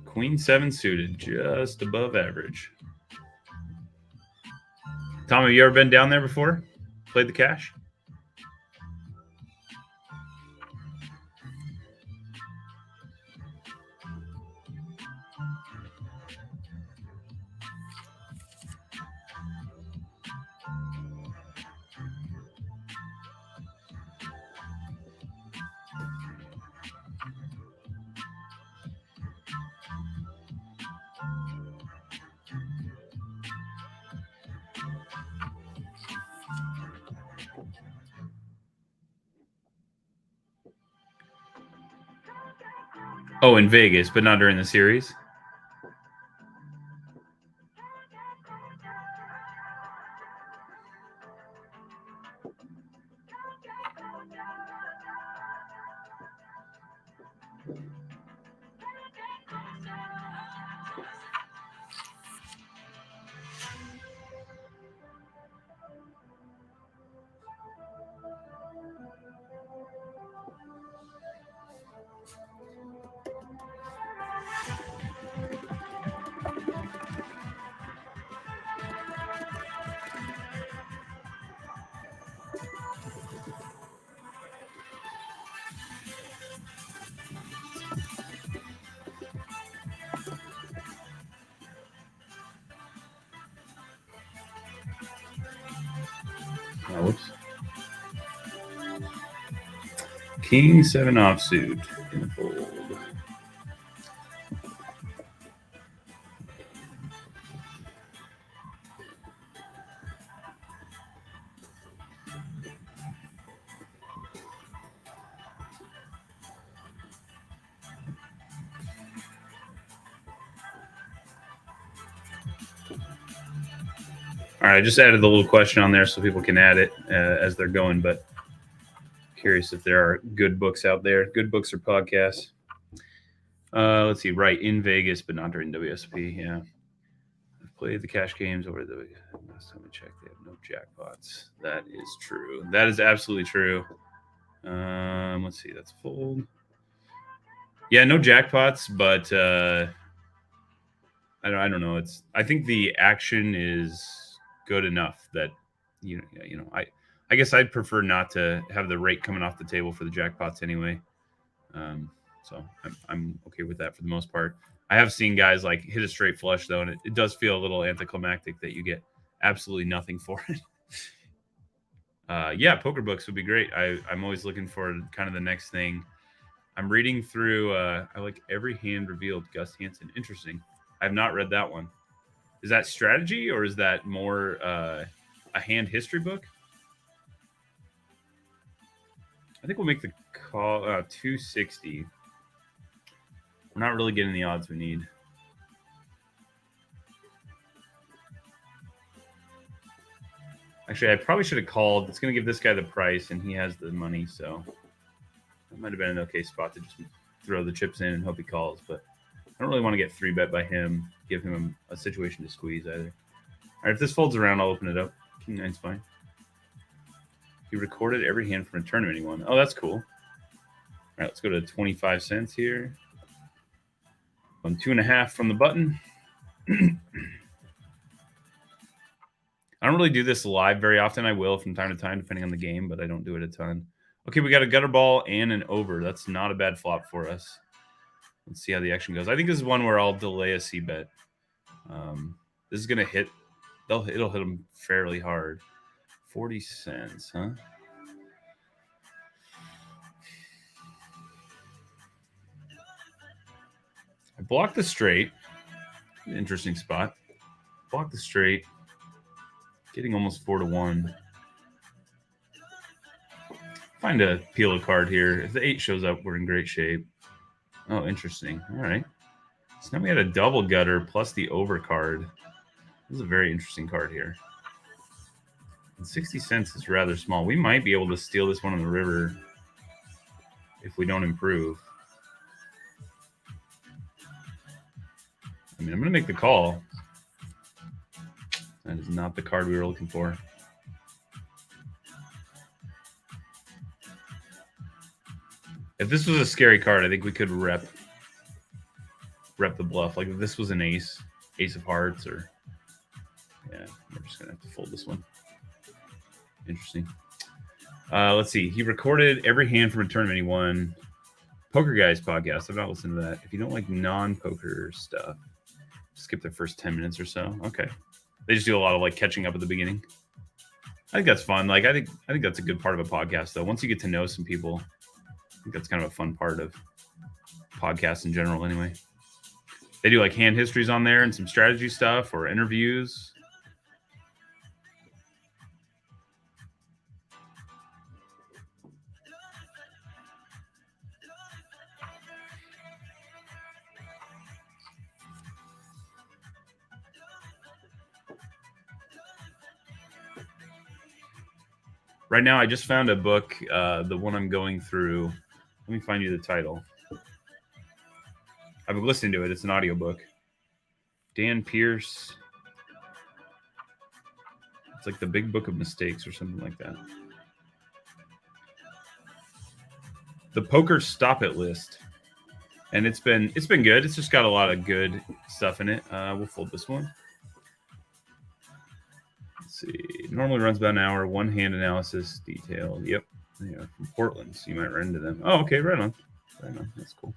Queen 7 suited, just above average. Tom, have you ever been down there before? Played the cash? Oh, in Vegas, but not during the series? Oh, whoops. King 7 offsuit in the fold. All right, I just added the little question on there so people can add it as they're going. But curious if there are good books out there, good books or podcasts. Let's see. Right, in Vegas, but not during WSP. Yeah, I've played the cash games over the last time I checked. They have no jackpots. That is true. That is absolutely true. Let's see. That's fold. Yeah, no jackpots, but I don't know. I think the action is good enough that I guess I'd prefer not to have the rate coming off the table for the jackpots anyway. So I'm okay with that for the most part. I have seen guys like hit a straight flush though, and it does feel a little anticlimactic that you get absolutely nothing for it. Yeah, poker books would be great. I'm always looking for kind of the next thing. I'm reading through. I like Every Hand Revealed, Gus Hansen. Interesting. I have not read that one. Is that strategy or is that more a hand history book? I think we'll make the call 260. We're not really getting the odds we need. Actually, I probably should have called. It's going to give this guy the price, and he has the money, so that might have been an okay spot to just throw the chips in and hope he calls. But I don't really want to get 3-bet by him, give him a situation to squeeze either. All right, if this folds around, I'll open it up. King 9's fine. He recorded every hand from a tournament he won. Oh, that's cool. All right, let's go to 25 cents here. On 2.5 from the button. I don't really do this live very often. I will from time to time, depending on the game, but I don't do it a ton. Okay, we got a gutter ball and an over. That's not a bad flop for us. Let's see how the action goes. I think this is one where I'll delay a c-bet. This is going to hit. It'll hit them fairly hard. 40 cents, huh? I blocked the straight. Interesting spot. Block the straight. Getting almost 4-1. Find a peel a card here. If the 8 shows up, we're in great shape. Oh, interesting. All right. So now we had a double gutter plus the over card. This is a very interesting card here. And 60 cents is rather small. We might be able to steal this one on the river if we don't improve. I mean, I'm going to make the call. That is not the card we were looking for. If this was a scary card, I think we could rep the bluff. Like if this was an ace of hearts, or yeah, we're just gonna have to fold this one. Interesting. Let's see. He recorded every hand from a tournament he won. Poker Guys podcast. I've not listened to that. If you don't like non-poker stuff, skip the first 10 minutes or so. Okay. They just do a lot of like catching up at the beginning. I think that's fun. Like I think that's a good part of a podcast though. Once you get to know some people, I think that's kind of a fun part of podcasts in general anyway. They do like hand histories on there and some strategy stuff or interviews. Right now, I just found a book, the one I'm going through. Let me find you the title. I've been listening to it. It's an audiobook. Dan Pierce. It's like the Big Book of Mistakes or something like that. The Poker Stop It List. And it's been good. It's just got a lot of good stuff in it. We'll fold this one. Let's see. Normally runs about an hour. One hand analysis detail. Yep. Yeah, from Portland, so you might run into them. Oh, okay. Right on. That's cool.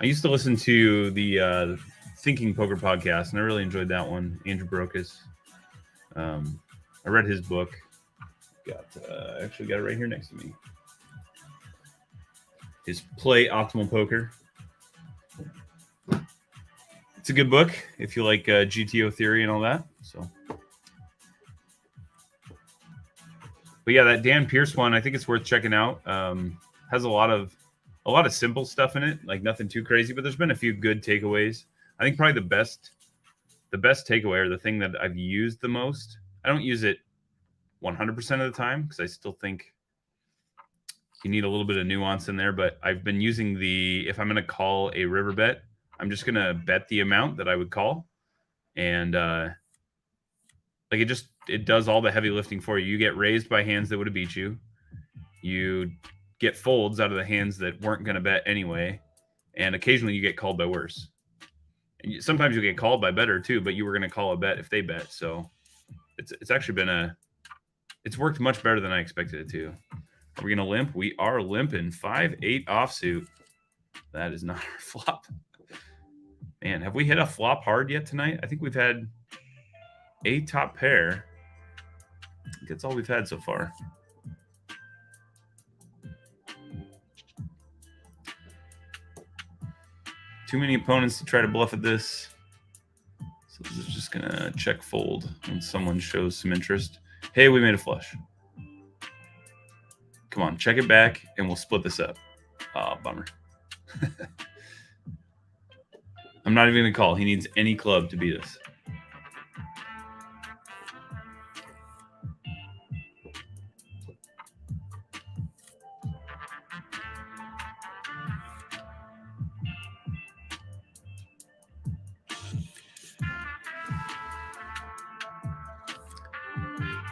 I used to listen to the Thinking Poker podcast, and I really enjoyed that one. Andrew Brokus. I read his book. I actually got it right here next to me. His Play Optimal Poker. It's a good book if you like GTO theory and all that. So, but yeah, that Dan Pierce one, I think it's worth checking out. Has a lot of simple stuff in it, like nothing too crazy, but there's been a few good takeaways. I think probably the best the best takeaway, or the thing that I've used the most. I don't use it 100% of the time because I still think you need a little bit of nuance in there. But I've been using if I'm going to call a river bet, I'm just going to bet the amount that I would call. And like it does all the heavy lifting for you. You get raised by hands that would have beat you. You get folds out of the hands that weren't going to bet anyway. And occasionally you get called by worse. And sometimes you get called by better too, but you were going to call a bet if they bet. So it's actually been it's worked much better than I expected it to. Are we going to limp? We are limping. 5-8 offsuit. That is not our flop. Man, have we hit a flop hard yet tonight? I think we've had a top pair. I think that's all we've had so far. Too many opponents to try to bluff at this. So this is just going to check fold when someone shows some interest. Hey, we made a flush. Come on, check it back, and we'll split this up. Oh, bummer. I'm not even going to call. He needs any club to beat us.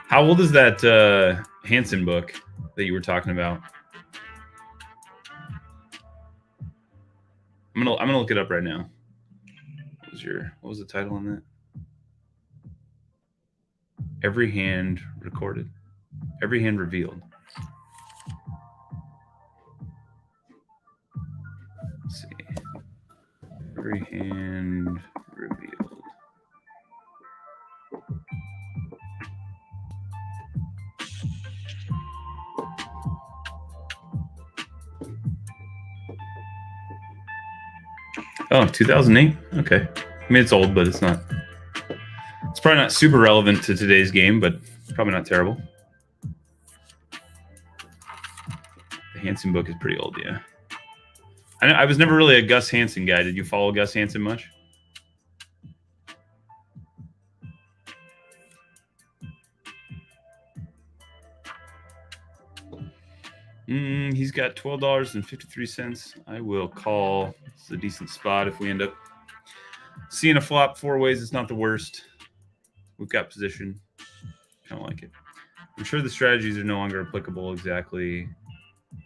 How old is that Hansen book that you were talking about? I'm gonna look it up right now. What was the title on that? Every hand recorded. Every hand revealed. Let's see. Every hand revealed. Oh, 2008? Okay. I mean, it's old, but it's not. It's probably not super relevant to today's game, but probably not terrible. The Hansen book is pretty old, yeah. I was never really a Gus Hansen guy. Did you follow Gus Hansen much? He's got $12.53. I will call. It's a decent spot if we end up seeing a flop 4 ways. It's not the worst. We've got position. Kind of like it. I'm sure the strategies are no longer applicable exactly,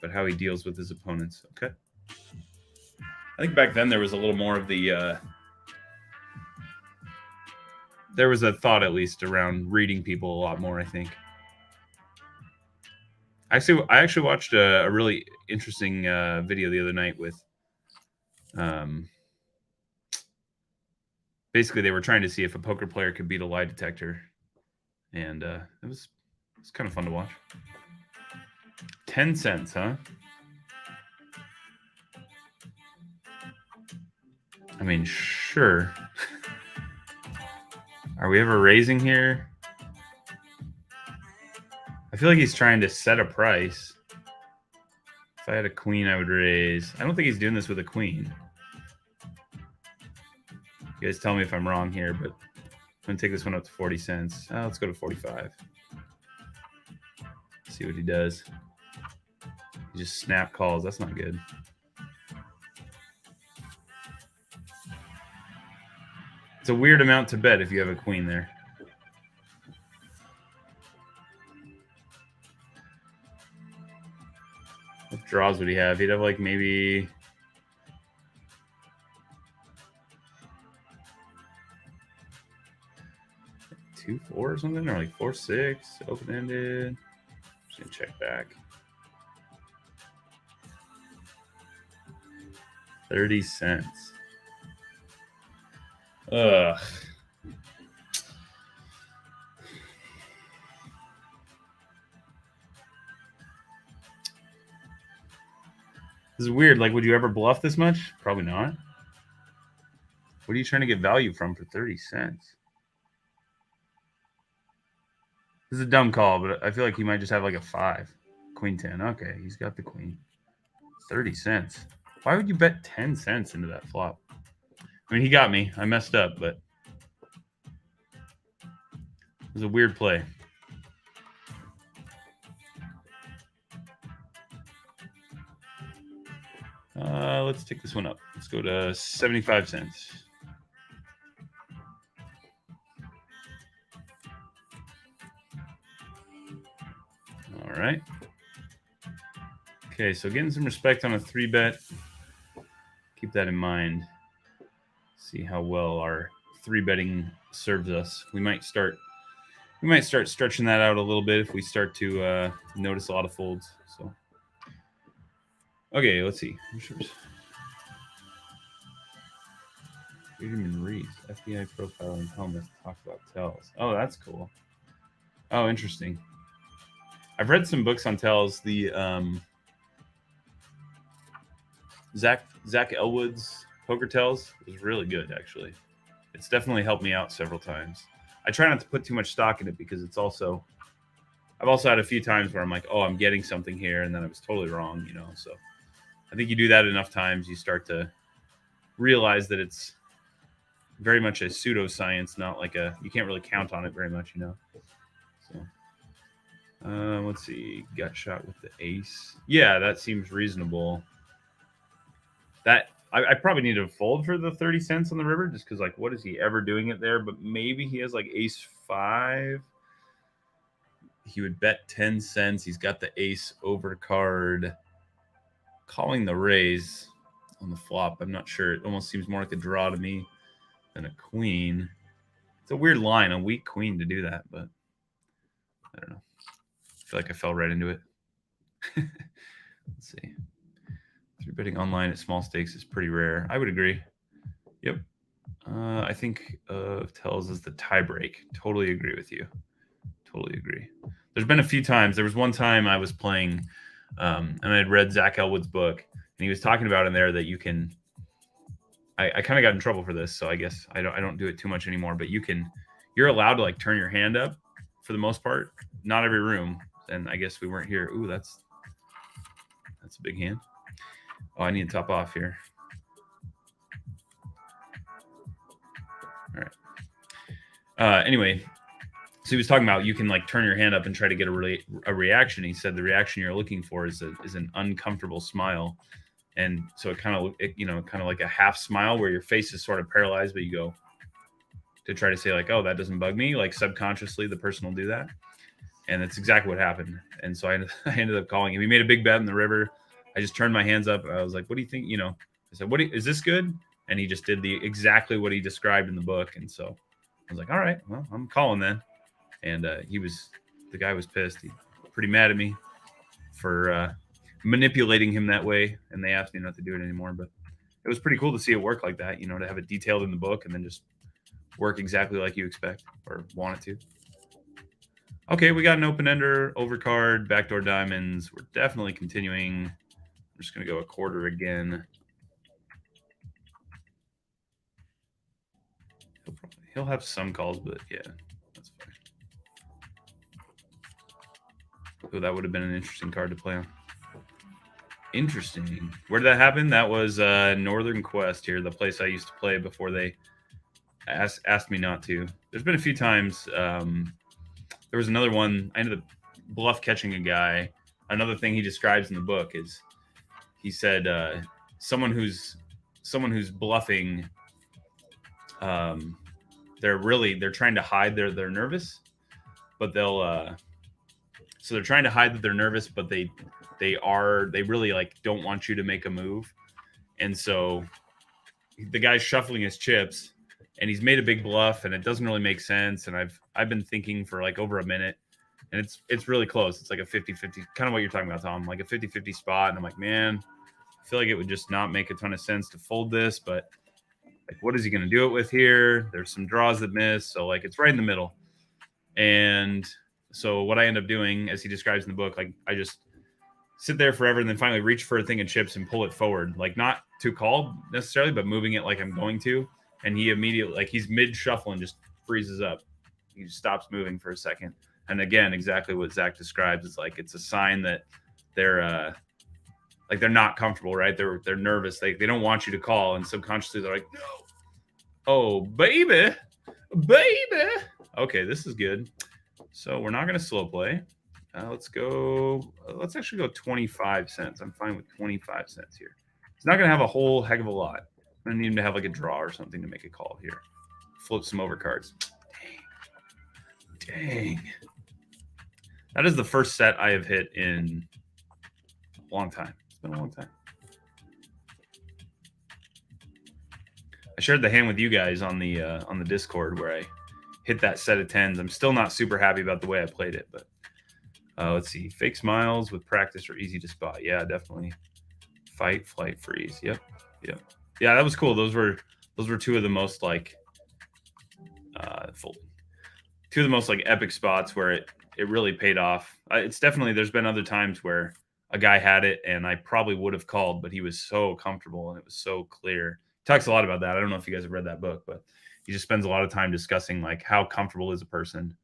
but how he deals with his opponents. Okay. I think back then there was a little more of the there was a thought, at least, around reading people a lot more, I think. I actually watched a really interesting video the other night with basically they were trying to see if a poker player could beat a lie detector, and it was kind of fun to watch. 10 cents, huh? I mean, sure. Are we ever raising here? I feel like he's trying to set a price. If I had a queen, I would raise. I don't think he's doing this with a queen. You guys tell me if I'm wrong here, but I'm going to take this one up to 40 cents. Let's go to 45. See what he does. He just snap calls. That's not good. It's a weird amount to bet if you have a queen there. What draws would he have? He'd have like maybe... $2-4 or something, or like 4-6, open-ended. Just gonna check back. 30 cents. Ugh. This is weird. Like, would you ever bluff this much? Probably not. What are you trying to get value from for 30 cents? This is a dumb call, but I feel like he might just have like a 5. Queen 10. Okay, he's got the queen. 30 cents. Why would you bet 10 cents into that flop? I mean, he got me. I messed up, but It was a weird play. Let's take this one up. Let's go to 75 cents. All right. Okay, so getting some respect on a 3-bet. Keep that in mind. See how well our 3-betting serves us. We might start stretching that out a little bit if we start to notice a lot of folds. So, okay, let's see. Benjamin Reese, FBI profile and helmet talks about tells. Oh, that's cool. Oh, interesting. I've read some books on tells. The Zach Elwood's Poker Tells was really good, actually. It's definitely helped me out several times. I try not to put too much stock in it because I've also had a few times where I'm like, oh, I'm getting something here, and then I was totally wrong, So I think you do that enough times, you start to realize that it's very much a pseudoscience, not like you can't really count on it very much, So let's see. Got shot with the ace. Yeah, that seems reasonable. That I probably need to fold for the 30 cents on the river just because, like, what is he ever doing it there? But maybe he has like ace 5. He would bet 10 cents. He's got the ace overcard. Calling the raise on the flop. I'm not sure. It almost seems more like a draw to me than a queen. It's a weird line, a weak queen to do that, but I don't know. I feel like I fell right into it. Let's see. 3-betting online at small stakes is pretty rare. I would agree. Yep. I think tells is the tiebreak. Totally agree with you. Totally agree. There's been a few times. There was one time I was playing, and I had read Zach Elwood's book, and he was talking about in there that you can. I kind of got in trouble for this, so I guess I don't do it too much anymore. But you're allowed to like turn your hand up for the most part. Not every room, and I guess we weren't here. Ooh, that's a big hand. Oh, I need to top off here. All right. Anyway, so he was talking about you can like turn your hand up and try to get a reaction. He said the reaction you're looking for is an uncomfortable smile, and so it kind of like a half smile where your face is sort of paralyzed, but you go to try to say like, oh, that doesn't bug me. Like subconsciously, the person will do that, and that's exactly what happened. And so I ended up calling him. He made a big bet in the river. I just turned my hands up. I was like, what do you think? I said, is this good? And he just did exactly what he described in the book. And so I was like, all right, well, I'm calling then. And the guy was pissed. He was pretty mad at me for manipulating him that way. And they asked me not to do it anymore. But it was pretty cool to see it work like that, to have it detailed in the book and then just work exactly like you expect or want it to. Okay, we got an open-ender, overcard, backdoor diamonds. We're definitely continuing. I'm just going to go a quarter again. He'll have some calls, but yeah, that's fine. Oh, that would have been an interesting card to play on. Interesting. Where did that happen? That was Northern Quest here, the place I used to play before they asked me not to. There's been a few times. There was another one. I ended up bluff catching a guy. Another thing he describes in the book is he said someone who's bluffing. They're trying to hide they're nervous, but they'll so they're trying to hide that they're nervous, but they really like don't want you to make a move. And so the guy's shuffling his chips and he's made a big bluff and it doesn't really make sense. And I've been thinking for like over a minute and it's really close. It's like a 50-50, kind of what you're talking about, Tom, like a 50-50 spot. And I'm like, man, I feel like it would just not make a ton of sense to fold this, but like, what is he going to do it with here? There's some draws that miss. So like, it's right in the middle. And so what I end up doing, as he describes in the book, like I just sit there forever and then finally reach for a thing of chips and pull it forward, like not to call necessarily, but moving it like I'm going to. And he immediately, like he's mid shuffle and just freezes up. He just stops moving for a second. And again, exactly what Zach describes. It's like, it's a sign that they're not comfortable, right? They're nervous. They don't want you to call. And subconsciously they're like, no, oh, baby. Okay, this is good. So we're not going to slow play. Let's go. Let's actually go 25 cents. I'm fine with 25 cents here. It's not going to have a whole heck of a lot. I'm going to need him to have like a draw or something to make a call here. Flip some overcards. Dang. That is the first set I have hit in a long time. It's been a long time. I shared the hand with you guys on the Discord where I hit that set of tens. I'm still not super happy about the way I played it, but let's see. Fake smiles with practice are easy to spot. Yeah, definitely. Fight, flight, freeze. Yep. Yeah, that was cool. Those were two of the most like two of the most like epic spots where it really paid off. It's definitely, there's been other times where a guy had it and I probably would have called, but he was so comfortable and it was so clear. He talks a lot about that. I don't know if you guys have read that book, but he just spends a lot of time discussing like how comfortable is a person.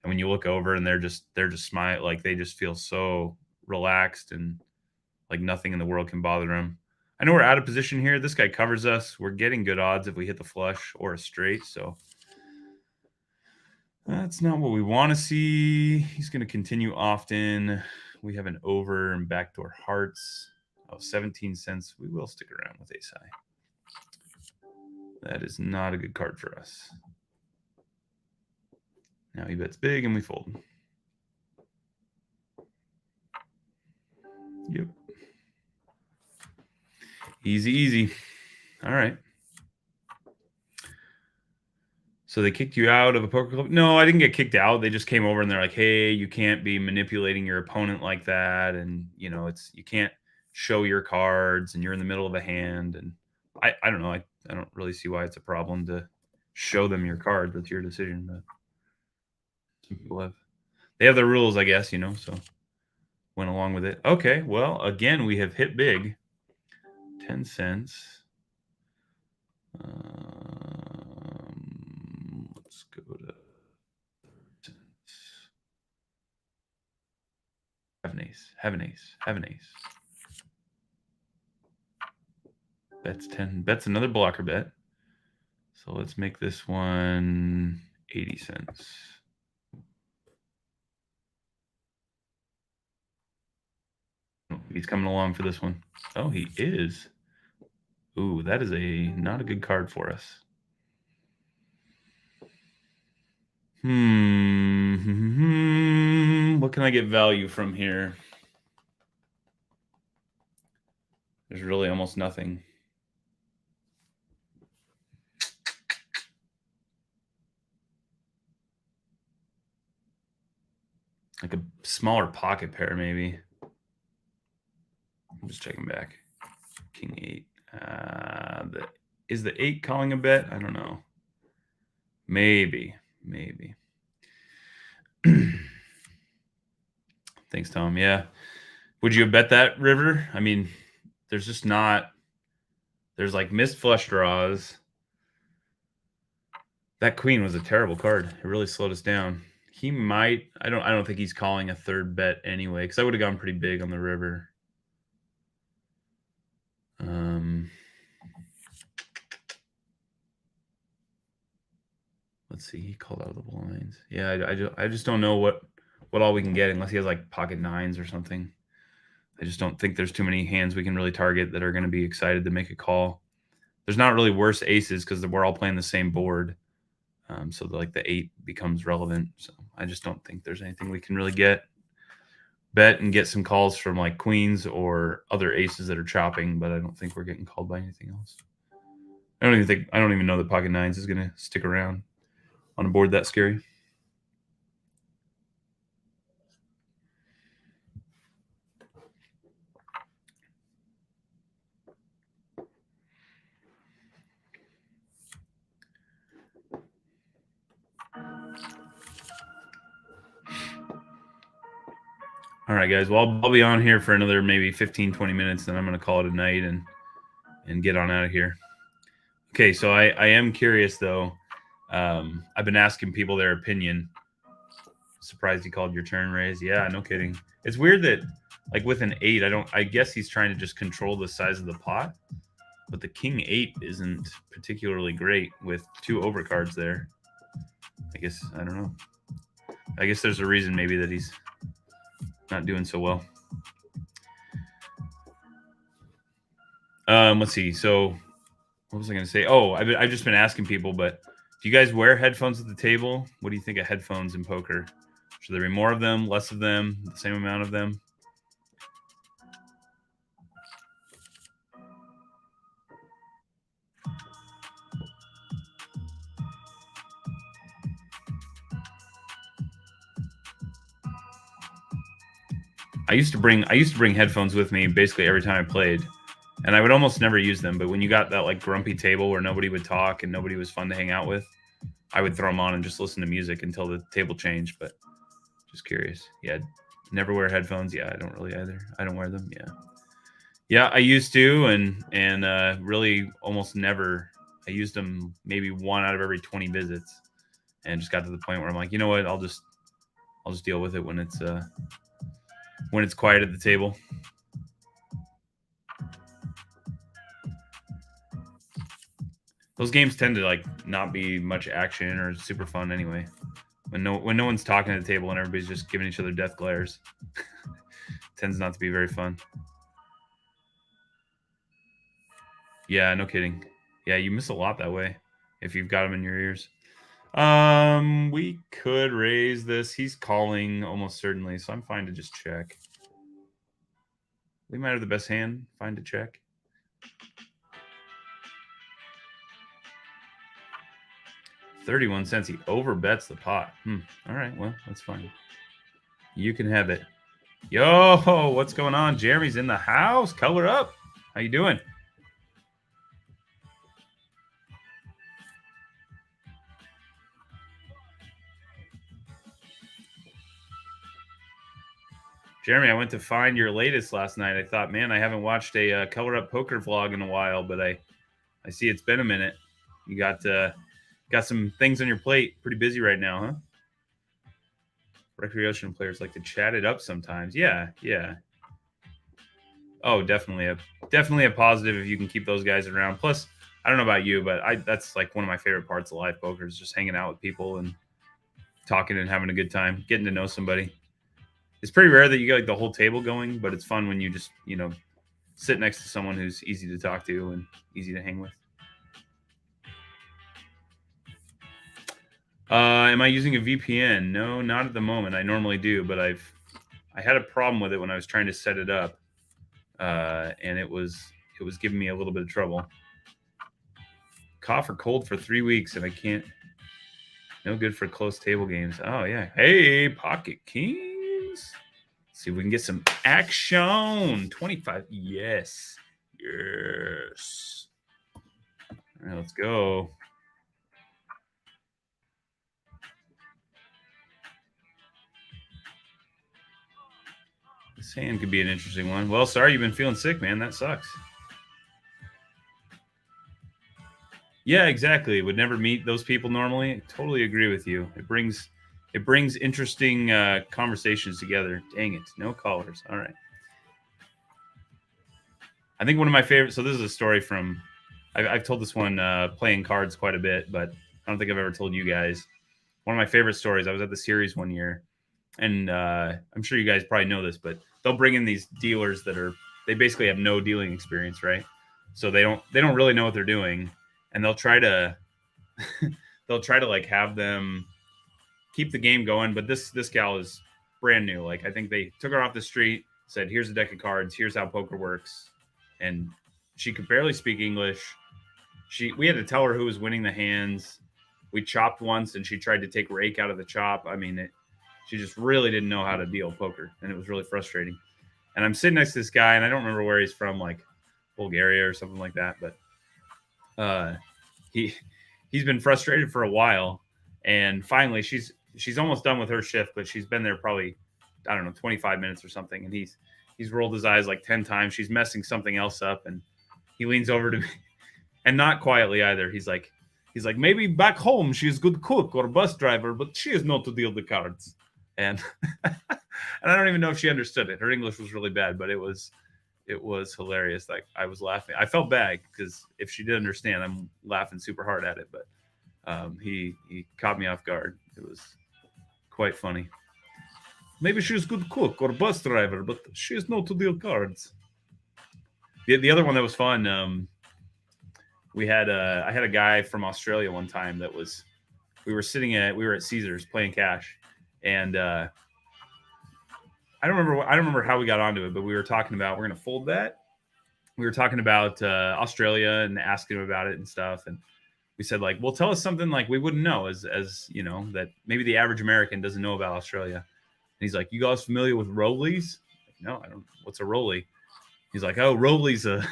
And when you look over and they're just smile, like they just feel so relaxed and like nothing in the world can bother them. I know we're out of position here. This guy covers us. We're getting good odds if we hit the flush or a straight. So that's not what we want to see. He's going to continue often. We have an over and backdoor hearts. Oh, 17 cents. We will stick around with ace high. That is not a good card for us. Now he bets big and we fold. Yep. Easy. All right. So they kicked you out of a poker club? No, I didn't get kicked out. They just came over and they're like, hey, you can't be manipulating your opponent like that. And, you know, you can't show your cards and you're in the middle of a hand. And I don't know. I don't really see why it's a problem to show them your cards. That's your decision. But some people they have their rules, I guess, you know, so went along with it. Okay, well, again, we have hit big. 10 cents. Let's go to have an ace. Bets 10. Bets another blocker bet. So let's make this one 80 cents. He's coming along for this one. Oh, he is. Ooh, that is not a good card for us. What can I get value from here? There's really almost nothing. Like a smaller pocket pair, maybe. I'm just checking back. King 8. Is the 8 calling a bet? I don't know. Maybe. Thanks, Tom. Yeah. Would you have bet that, River? I mean, there's just not. There's like missed flush draws. That queen was a terrible card. It really slowed us down. He might. I don't think he's calling a third bet anyway, because I would have gone pretty big on the river. Let's see. He called out of the blinds. Yeah, I just don't know what all we can get unless he has like pocket nines or something. I just don't think there's too many hands we can really target that are going to be excited to make a call. There's not really worse aces because we're all playing the same board. So like the 8 becomes relevant. So I just don't think there's anything we can really bet and get some calls from like queens or other aces that are chopping, but I don't think we're getting called by anything else. I don't even know that pocket nines is going to stick around on a board that scary. All right, guys. Well, I'll be on here for another maybe 15, 20 minutes, then I'm going to call it a night and get on out of here. Okay, so I am curious, though. I've been asking people their opinion. Surprised he called your turn raise. Yeah, no kidding. It's weird that, like, with an 8, I guess he's trying to just control the size of the pot. But the king 8 isn't particularly great with 2 overcards there. I guess I don't know. I guess there's a reason maybe that he's not doing so well. Let's see. So, what was I going to say? Oh, I've just been asking people, but do you guys wear headphones at the table? What do you think of headphones in poker? Should there be more of them, less of them, the same amount of them? I used to bring headphones with me basically every time I played, and I would almost never use them. But when you got that like grumpy table where nobody would talk and nobody was fun to hang out with, I would throw them on and just listen to music until the table changed. But just curious. Yeah, never wear headphones. Yeah, I don't really either. I don't wear them. Yeah, I used to, and really almost never. I used them maybe one out of every 20 visits, and just got to the point where I'm like, you know what? I'll just deal with it when it's quiet at the table. Those games tend to like not be much action or super fun anyway. When no one's talking at the table and everybody's just giving each other death glares, tends not to be very fun. Yeah, no kidding. Yeah, you miss a lot that way if you've got them in your ears. We could raise this. He's calling almost certainly, so I'm fine to just check. We might have the best hand. Fine to check. $0.31. He overbets the pot. All right, well, that's fine. You can have it. Yo, what's going on? Jeremy's in the house. Color up. How you doing? Jeremy, I went to find your latest last night. I thought, man, I haven't watched a Color Up poker vlog in a while, but I see it's been a minute. You got some things on your plate. Pretty busy right now, huh? Recreational players like to chat it up sometimes. Yeah. Oh, definitely a positive if you can keep those guys around. Plus, I don't know about you, but that's like one of my favorite parts of live poker is just hanging out with people and talking and having a good time, getting to know somebody. It's pretty rare that you get like the whole table going, but it's fun when you just, sit next to someone who's easy to talk to and easy to hang with. Am I using a VPN? No, not at the moment. I normally do, but I had a problem with it when I was trying to set it up, and it was giving me a little bit of trouble. Cough or cold for 3 weeks, and I can't. No good for close table games. Oh yeah. Hey, Pocket Kings. Let's see if we can get some action. 25. Yes. All right, let's go. This hand could be an interesting one. Well, sorry you've been feeling sick, man. That sucks. Yeah, exactly. Would never meet those people normally. I totally agree with you. It brings interesting conversations together. Dang it, no callers. All right. I think one of my favorites. So this is a story from. I've told this one playing cards quite a bit, but I don't think I've ever told you guys. One of my favorite stories. I was at the series one year, and I'm sure you guys probably know this, but they'll bring in these dealers they basically have no dealing experience, right? So they don't really know what they're doing, and they'll try to like have them keep the game going. But this gal is brand new. Like I think they took her off the street, said, "Here's a deck of cards. Here's how poker works," and she could barely speak English. We had to tell her who was winning the hands. We chopped once, and she tried to take rake out of the chop. I mean, she just really didn't know how to deal poker, and it was really frustrating. And I'm sitting next to this guy, and I don't remember where he's from, like Bulgaria or something like that. But he's been frustrated for a while, and finally she's almost done with her shift, but she's been there probably 25 minutes or something, and he's rolled his eyes like 10 times. She's messing something else up, and he leans over to me, and not quietly either. He's like, maybe back home she is good cook or bus driver, but she is not to deal the cards. And and I don't even know if she understood it. Her English was really bad, but it was hilarious. Like I was laughing. I felt bad because if she did understand, I'm laughing super hard at it. But He caught me off guard. It was quite funny. Maybe she's a good cook or bus driver, but she is no to deal cards. The other one that was fun. We had I had a guy from Australia one time that was we were at Caesars playing cash, and I don't remember how we got onto it, but we were talking about we're gonna fold that. We were talking about Australia and asking him about it and stuff, and we said like, well, tell us something like we wouldn't know as you know that maybe the average American doesn't know about Australia. And he's like, you guys familiar with rollies? No, I don't. What's a rollie? He's like, oh, rollies are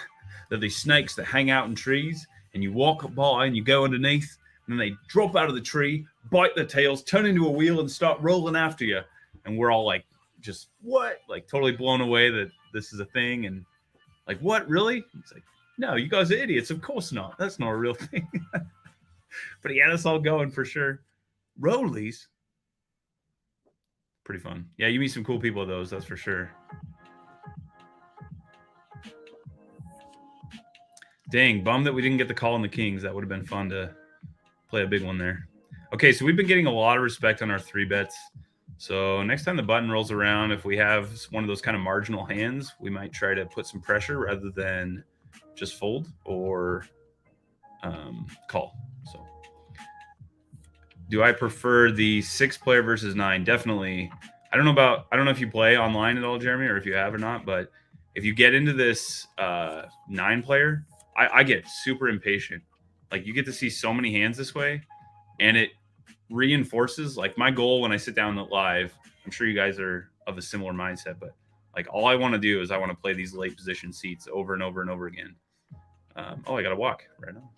they're these snakes that hang out in trees, and you walk by and you go underneath, and then they drop out of the tree, bite their tails, turn into a wheel, and start rolling after you. And we're all like, just what? Like totally blown away that this is a thing, and like, what, really? He's like, no, you guys are idiots. Of course not. That's not a real thing. But he had us all going for sure. Rollies, pretty fun. Yeah, you meet some cool people with those, that's for sure. Dang, bummed that we didn't get the call on the Kings. That would have been fun to play a big one there. Okay, so we've been getting a lot of respect on our 3-bets. So next time the button rolls around, if we have one of those kind of marginal hands, we might try to put some pressure rather than just fold or call. So do I prefer the 6-player versus 9? Definitely. I don't know if you play online at all, Jeremy, or if you have or not, but if you get into this 9-player, I get super impatient. Like you get to see so many hands this way, and it reinforces like my goal when I sit down live. I'm sure you guys are of a similar mindset, but like all I want to do is I want to play these late position seats over and over and over again. I got to walk right now.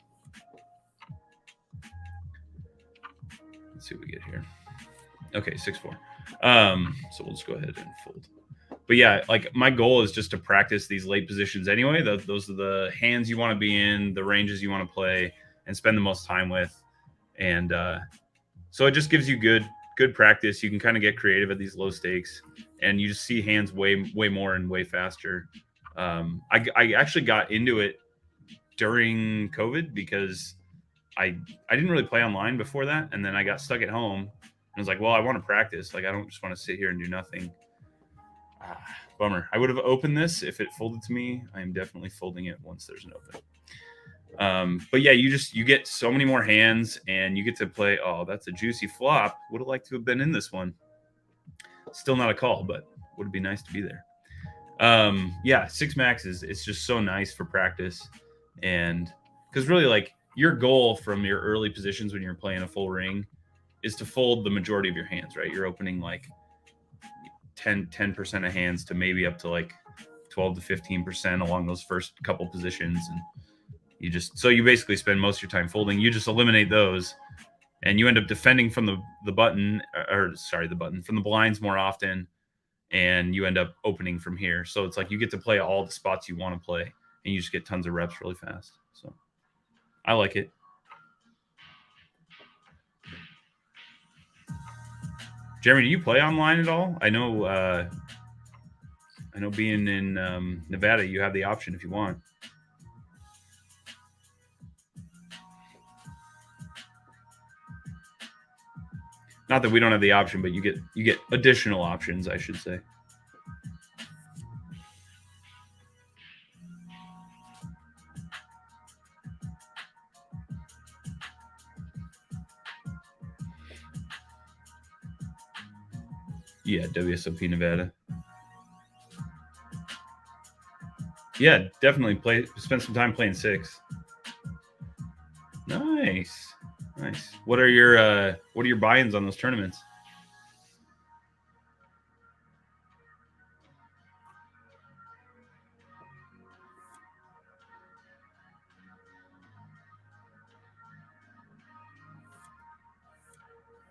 Let's see what we get here. Okay, 6-4. So we'll just go ahead and fold. But yeah, like my goal is just to practice these late positions anyway. Those are the hands you want to be in, the ranges you want to play, and spend the most time with. And so it just gives you good practice. You can kind of get creative at these low stakes, and you just see hands way more and way faster. I actually got into it during COVID because I didn't really play online before that, and then I got stuck at home. And I was like, well, I want to practice. Like I don't just want to sit here and do nothing. Bummer. I would have opened this if it folded to me. I am definitely folding it once there's an open. But yeah, you get so many more hands, and you get to play. Oh, that's a juicy flop. Would have liked to have been in this one. Still not a call, but would be nice to be there. Yeah, 6 maxes. It's just so nice for practice, and because really, like your goal from your early positions when you're playing a full ring is to fold the majority of your hands. Right, you're opening like 10% of hands to maybe up to like 12 to 15% along those first couple positions, and you basically spend most of your time folding. You just eliminate those, and you end up defending from the button from the blinds more often, and you end up opening from here. So it's like you get to play all the spots you want to play, and you just get tons of reps really fast. So I like it. Jeremy, do you play online at all? I know being in Nevada, you have the option if you want. Not that we don't have the option, but you get additional options, I should say. Yeah, WSOP Nevada. Yeah, definitely spend some time playing 6. Nice. What are your buy-ins on those tournaments?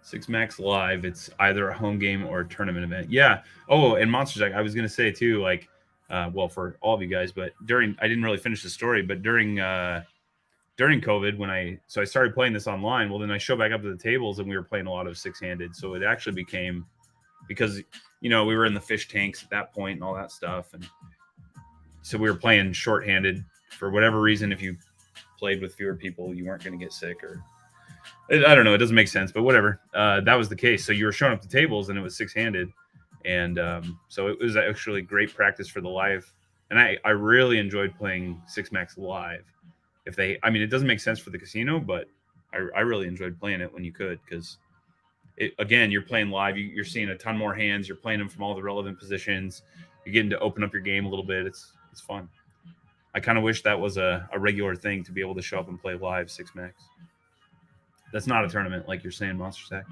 Six Max Live. It's either a home game or a tournament event. Yeah. Oh, and Monster Jack. I was gonna say too, like, well, for all of you guys, but I didn't really finish the story, but during COVID when I started playing this online. Well, then I showed back up to the tables and we were playing a lot of 6-handed. So it actually became, because we were in the fish tanks at that point and all that stuff, and so we were playing short-handed for whatever reason. If you played with fewer people, you weren't going to get sick, or I don't know. It doesn't make sense, but whatever. That was the case. So you were showing up to tables, and it was six-handed, and so it was actually great practice for the live. And I really enjoyed playing Six Max live. If they, I mean, it doesn't make sense for the casino, but I really enjoyed playing it when you could because again, you're playing live. You're seeing a ton more hands. You're playing them from all the relevant positions. You're getting to open up your game a little bit. It's fun. I kind of wish that was a regular thing to be able to show up and play live Six Max. That's not a tournament like you're saying, Monster Stack.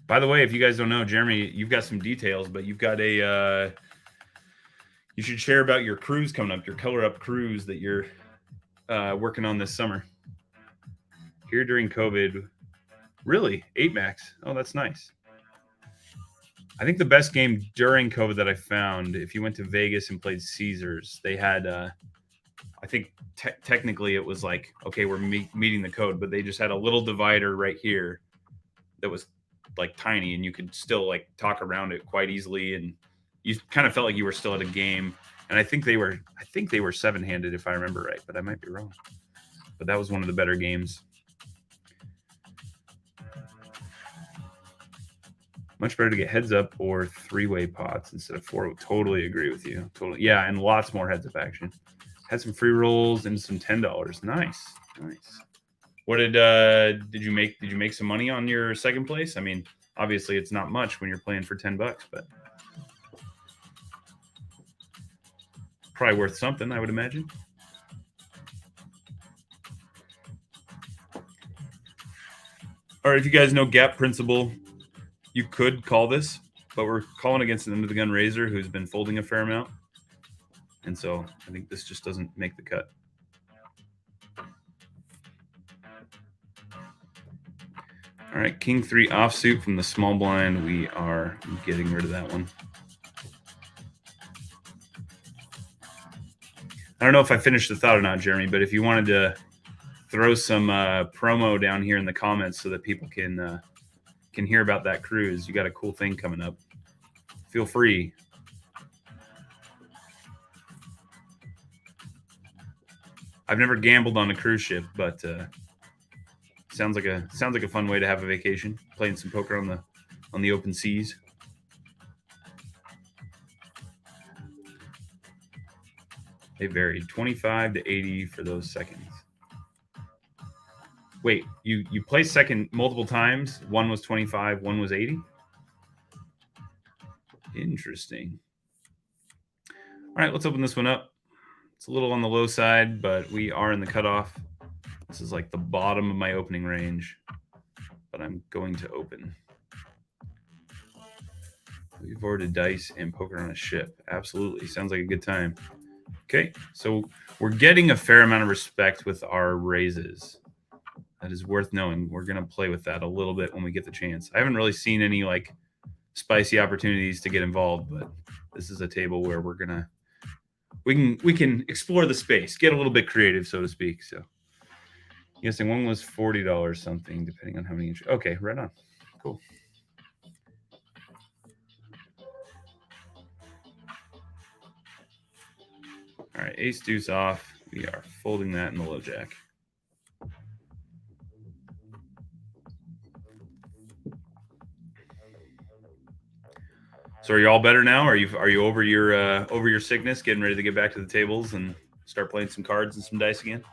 By the way, if you guys don't know, Jeremy, you've got some details, but you've got a. You should share about your cruise coming up, your color up cruise that you're working on this summer. Here during COVID, really 8-max. Oh, that's nice. I think the best game during COVID that I found, if you went to Vegas and played Caesars, they had. I think technically it was like, okay, we're meeting the code, but they just had a little divider right here that was like tiny, and you could still like talk around it quite easily, and you kind of felt like you were still at a game. And I think they were seven-handed if I remember right, but I might be wrong. But that was one of the better games. Much better to get heads up or three-way pots instead of four. Totally agree with you. Totally, yeah, and lots more heads up action. Had some free rolls and some $10. Nice. What did you make? Did you make some money on your second place? I mean, obviously it's not much when you're playing for $10, but probably worth something, I would imagine. All right, if you guys know gap principle, you could call this, but we're calling against an under the gun raiser who's been folding a fair amount. And so I think this just doesn't make the cut. All right, King 3 offsuit from the small blind. We are getting rid of that one. I don't know if I finished the thought or not, Jeremy, but if you wanted to throw some promo down here in the comments so that people can hear about that cruise, you got a cool thing coming up. Feel free. I've never gambled on a cruise ship, but sounds like a fun way to have a vacation, playing some poker on the open seas. They varied 25 to 80 for those seconds. Wait, you play second multiple times? One was 25, one was 80? Interesting. All right, let's open this one up. It's a little on the low side, but we are in the cutoff. This is like the bottom of my opening range, but I'm going to open. We've ordered dice and poker on a ship. Absolutely. Sounds like a good time. Okay, so we're getting a fair amount of respect with our raises. That is worth knowing. We're going to play with that a little bit when we get the chance. I haven't really seen any like spicy opportunities to get involved, but this is a table where we can explore the space, get a little bit creative, so to speak. So, guessing one was $40 something, depending on how many. Okay, right on. Cool. All right, ace deuce off. We are folding that in the low jack. So are you all better now? Are you over your sickness, getting ready to get back to the tables and start playing some cards and some dice again?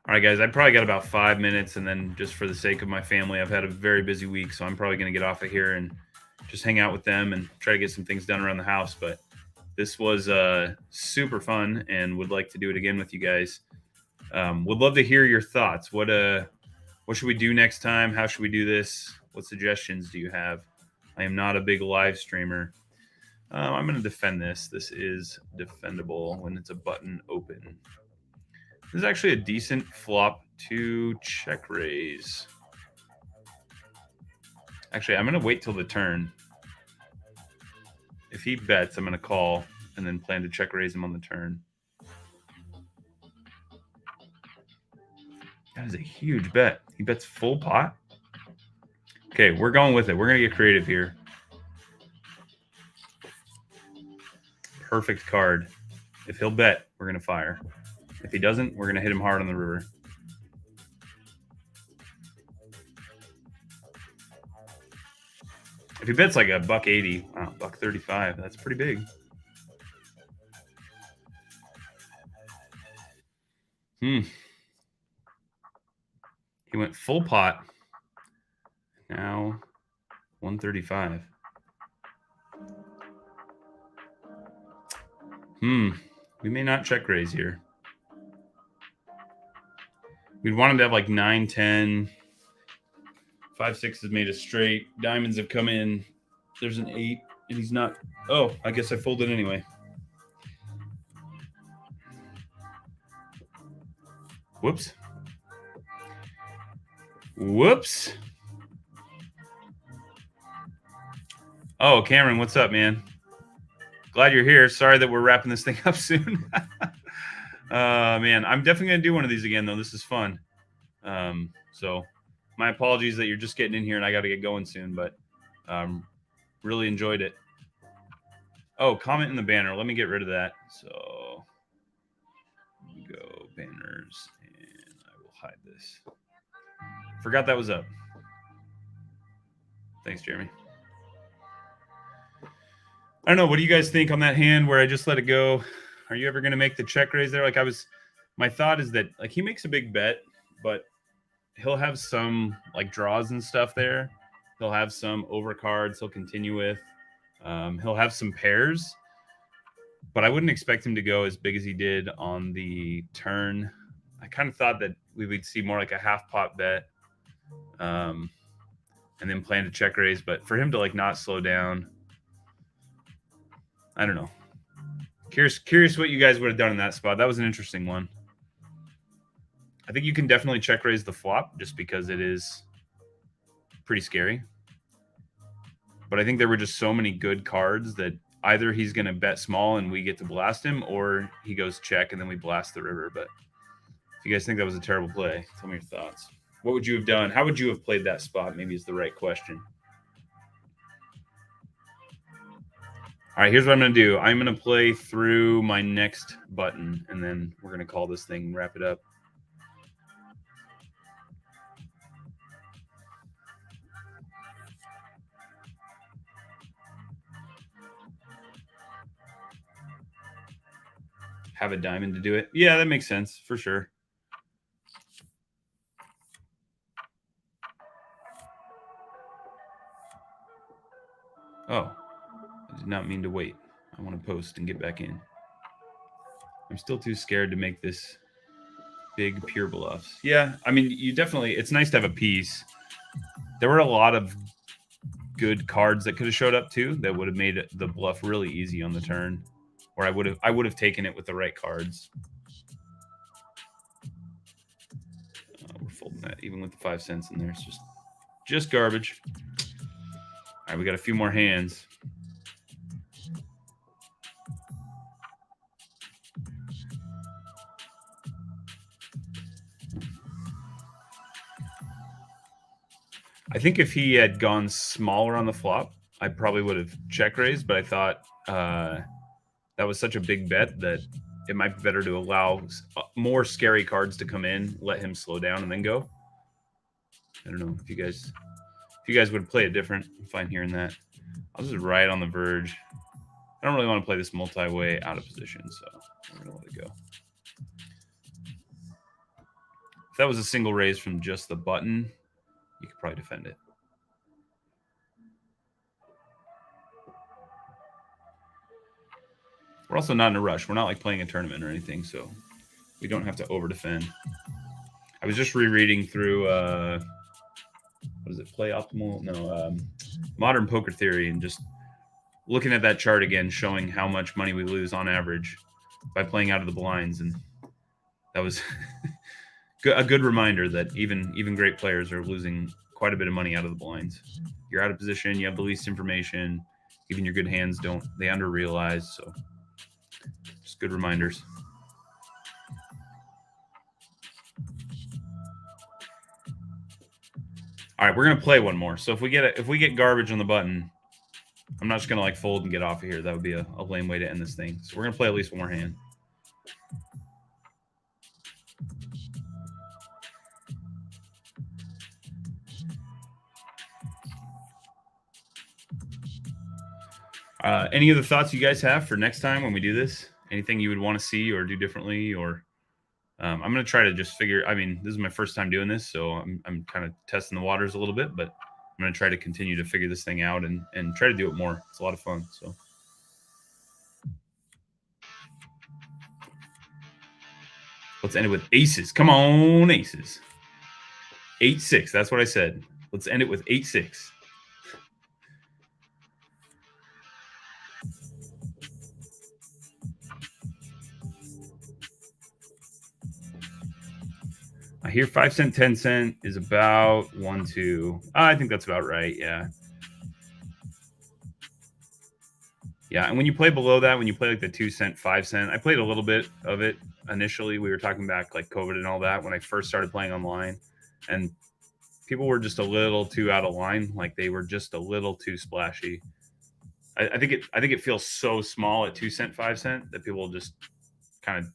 All right, guys, I probably got about 5 minutes, and then just for the sake of my family, I've had a very busy week, so I'm probably going to get off of here and just hang out with them and try to get some things done around the house. But this was super fun, and would like to do it again with you guys. Would love to hear your thoughts. What should we do next time? How should we do this? What suggestions do you have? I am not a big live streamer. I'm going to defend this. This is defendable when it's a button open. This is actually a decent flop to check raise. Actually, I'm going to wait till the turn. If he bets, I'm going to call and then plan to check raise him on the turn. That is a huge bet. He bets full pot. Okay, we're going with it. We're going to get creative here. Perfect card. If he'll bet, we're going to fire. If he doesn't, we're going to hit him hard on the river. If he bets like $1.80, wow, $1.35, that's pretty big. He went full pot. Now 135. We may not check raise here. We'd want him to have like 9, 10. 5, 6 has made a straight. Diamonds have come in. There's an 8, and he's not. Oh, I guess I folded anyway. Whoops. Whoops. Oh, Cameron, what's up, man? Glad you're here. Sorry that we're wrapping this thing up soon. Man, I'm definitely going to do one of these again, though. This is fun. So my apologies that you're just getting in here and I got to get going soon, but really enjoyed it. Oh, comment in the banner. Let me get rid of that. So go banners, and I will hide this. Forgot that was up. Thanks, Jeremy. I don't know. What do you guys think on that hand where I just let it go? Are you ever going to make the check raise there? Like my thought is that like he makes a big bet, but he'll have some like draws and stuff there. He'll have some overcards he'll continue with. He'll have some pairs, but I wouldn't expect him to go as big as he did on the turn. I kind of thought that we would see more like a half pot bet, and then plan to check raise. But for him to like not slow down, I don't know. Curious what you guys would have done in that spot. That was an interesting one. I think you can definitely check raise the flop just because it is pretty scary. But I think there were just so many good cards that either he's going to bet small and we get to blast him, or he goes check and then we blast the river. But if you guys think that was a terrible play, tell me your thoughts. What would you have done? How would you have played that spot? Maybe is the right question. All right, here's what I'm going to do. I'm going to play through my next button, and then we're going to call this thing and wrap it up. Have a diamond to do it. Yeah, that makes sense for sure. Oh, I did not mean to wait. I want to post and get back in. I'm still too scared to make this big pure bluffs. Yeah, I mean, you definitely, it's nice to have a piece. There were a lot of good cards that could have showed up too that would have made the bluff really easy on the turn. Or I would have taken it with the right cards. We're folding that even with the 5 cents in there. It's just garbage. All right, we got a few more hands. I think if he had gone smaller on the flop, I probably would have check raised, but I thought that was such a big bet that it might be better to allow more scary cards to come in, let him slow down, and then go. I don't know if you guys would play it different. I'm fine hearing that. I was just right on the verge. I don't really want to play this multi-way out of position, so I'm going to let it go. If that was a single raise from just the button, you could probably defend it. We're also not in a rush. We're not like playing a tournament or anything, so we don't have to over-defend. I was just rereading through, what is it, Play Optimal? No, Modern Poker Theory, and just looking at that chart again, showing how much money we lose on average by playing out of the blinds. And that was a good reminder that even great players are losing quite a bit of money out of the blinds. You're out of position. You have the least information. Even your good hands they under-realize. So just good reminders. All right, we're gonna play one more. So if we get garbage on the button, I'm not just gonna like fold and get off of here. That would be a lame way to end this thing. So we're gonna play at least one more hand. Any other thoughts you guys have for next time when we do this? Anything you would want to see or do differently? Or I'm going to try to just figure. I mean, this is my first time doing this, so I'm kind of testing the waters a little bit. But I'm going to try to continue to figure this thing out and try to do it more. It's a lot of fun. So let's end it with aces. Come on, aces. 8-6. That's what I said. Let's end it with 8-6. I hear 5 cent, 10 cent is about 1-2. I think that's about right. Yeah. Yeah. And when you play below that, when you play like the 2 cent, 5 cent, I played a little bit of it initially. We were talking back like COVID and all that when I first started playing online, and people were just a little too out of line. Like they were just a little too splashy. I think it feels so small at 2 cent, 5 cent that people just kind of,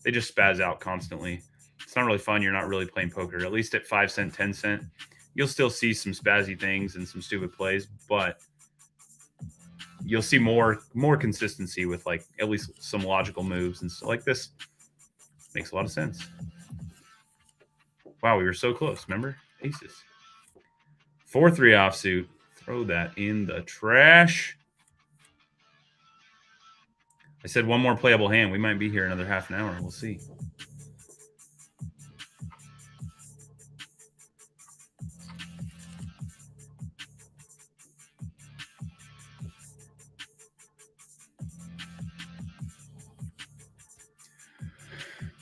they just spaz out constantly. It's not really fun. You're not really playing poker. At least at 5 cent, 10 cent, you'll still see some spazzy things and some stupid plays, but you'll see more consistency with like at least some logical moves and stuff like this. Makes a lot of sense. Wow, we were so close. Remember? Aces. 4-3 offsuit. Throw that in the trash. I said one more playable hand. We might be here another half an hour. We'll see.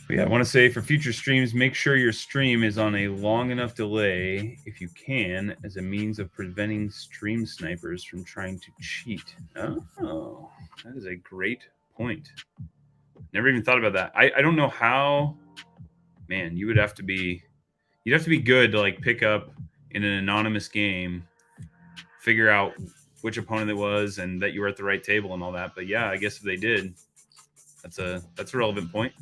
But yeah, I want to say for future streams, make sure your stream is on a long enough delay, if you can, as a means of preventing stream snipers from trying to cheat. Oh, that is a great point. Never even thought about that. I don't know how. Man, you'd have to be good to like pick up in an anonymous game, figure out which opponent it was, and that you were at the right table and all that. But yeah, I guess if they did, that's a relevant point.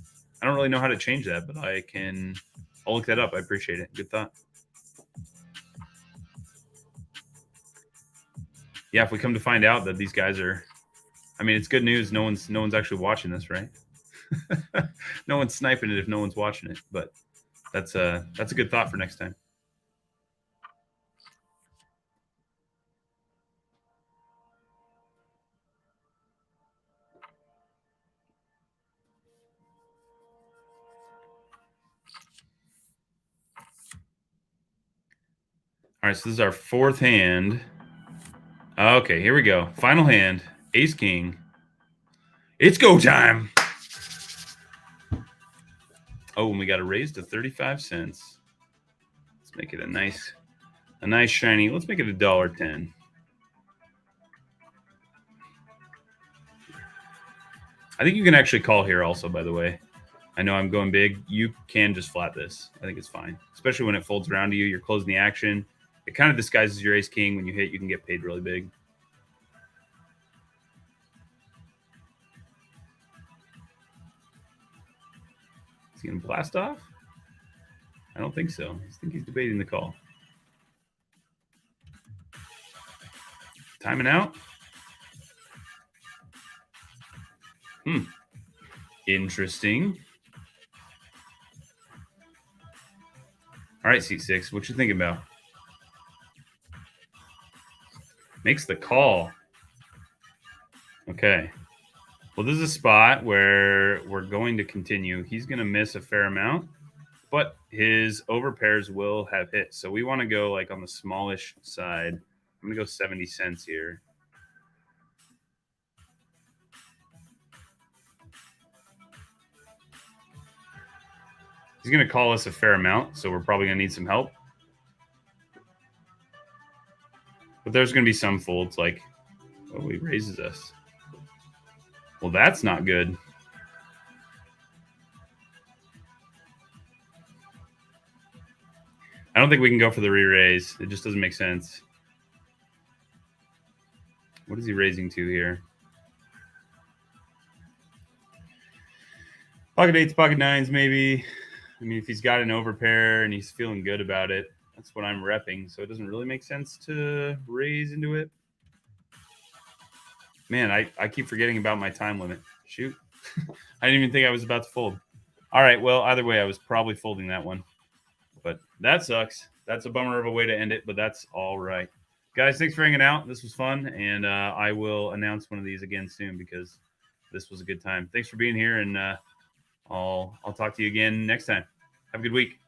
I don't really know how to change that, but I'll look that up. I appreciate it. Good thought. Yeah, if we come to find out that these guys are, I mean, it's good news. No one's actually watching this, right? No one's sniping it if no one's watching it. But that's a good thought for next time. All right, so this is our fourth hand. Okay, here we go. Final hand, ace king. It's go time. Oh, and we got a raise to 35 cents. Let's make it a nice shiny. Let's make it $1.10. I think you can actually call here also, by the way. I know I'm going big. You can just flat this. I think it's fine, especially when it folds around to you. You're closing the action. It kind of disguises your ace king. When you hit, you can get paid really big. Is he going to blast off? I don't think so. I think he's debating the call. Timing out. Interesting. All right, seat 6. What you thinking about? Makes the call. Okay. Well, this is a spot where we're going to continue. He's going to miss a fair amount, but his overpairs will have hit. So we want to go like on the smallish side. I'm going to go 70 cents here. He's going to call us a fair amount, so we're probably going to need some help. But there's going to be some folds like, oh, he raises us. Well, that's not good. I don't think we can go for the re-raise. It just doesn't make sense. What is he raising to here? Pocket eights, pocket nines, maybe. I mean, if he's got an overpair and he's feeling good about it, that's what I'm repping. So it doesn't really make sense to raise into it. Man, I keep forgetting about my time limit. Shoot. I didn't even think I was about to fold. All right, well, either way, I was probably folding that one. But that sucks. That's a bummer of a way to end it, but that's all right. Guys, thanks for hanging out. This was fun, and I will announce one of these again soon because this was a good time. Thanks for being here, and I'll talk to you again next time. Have a good week.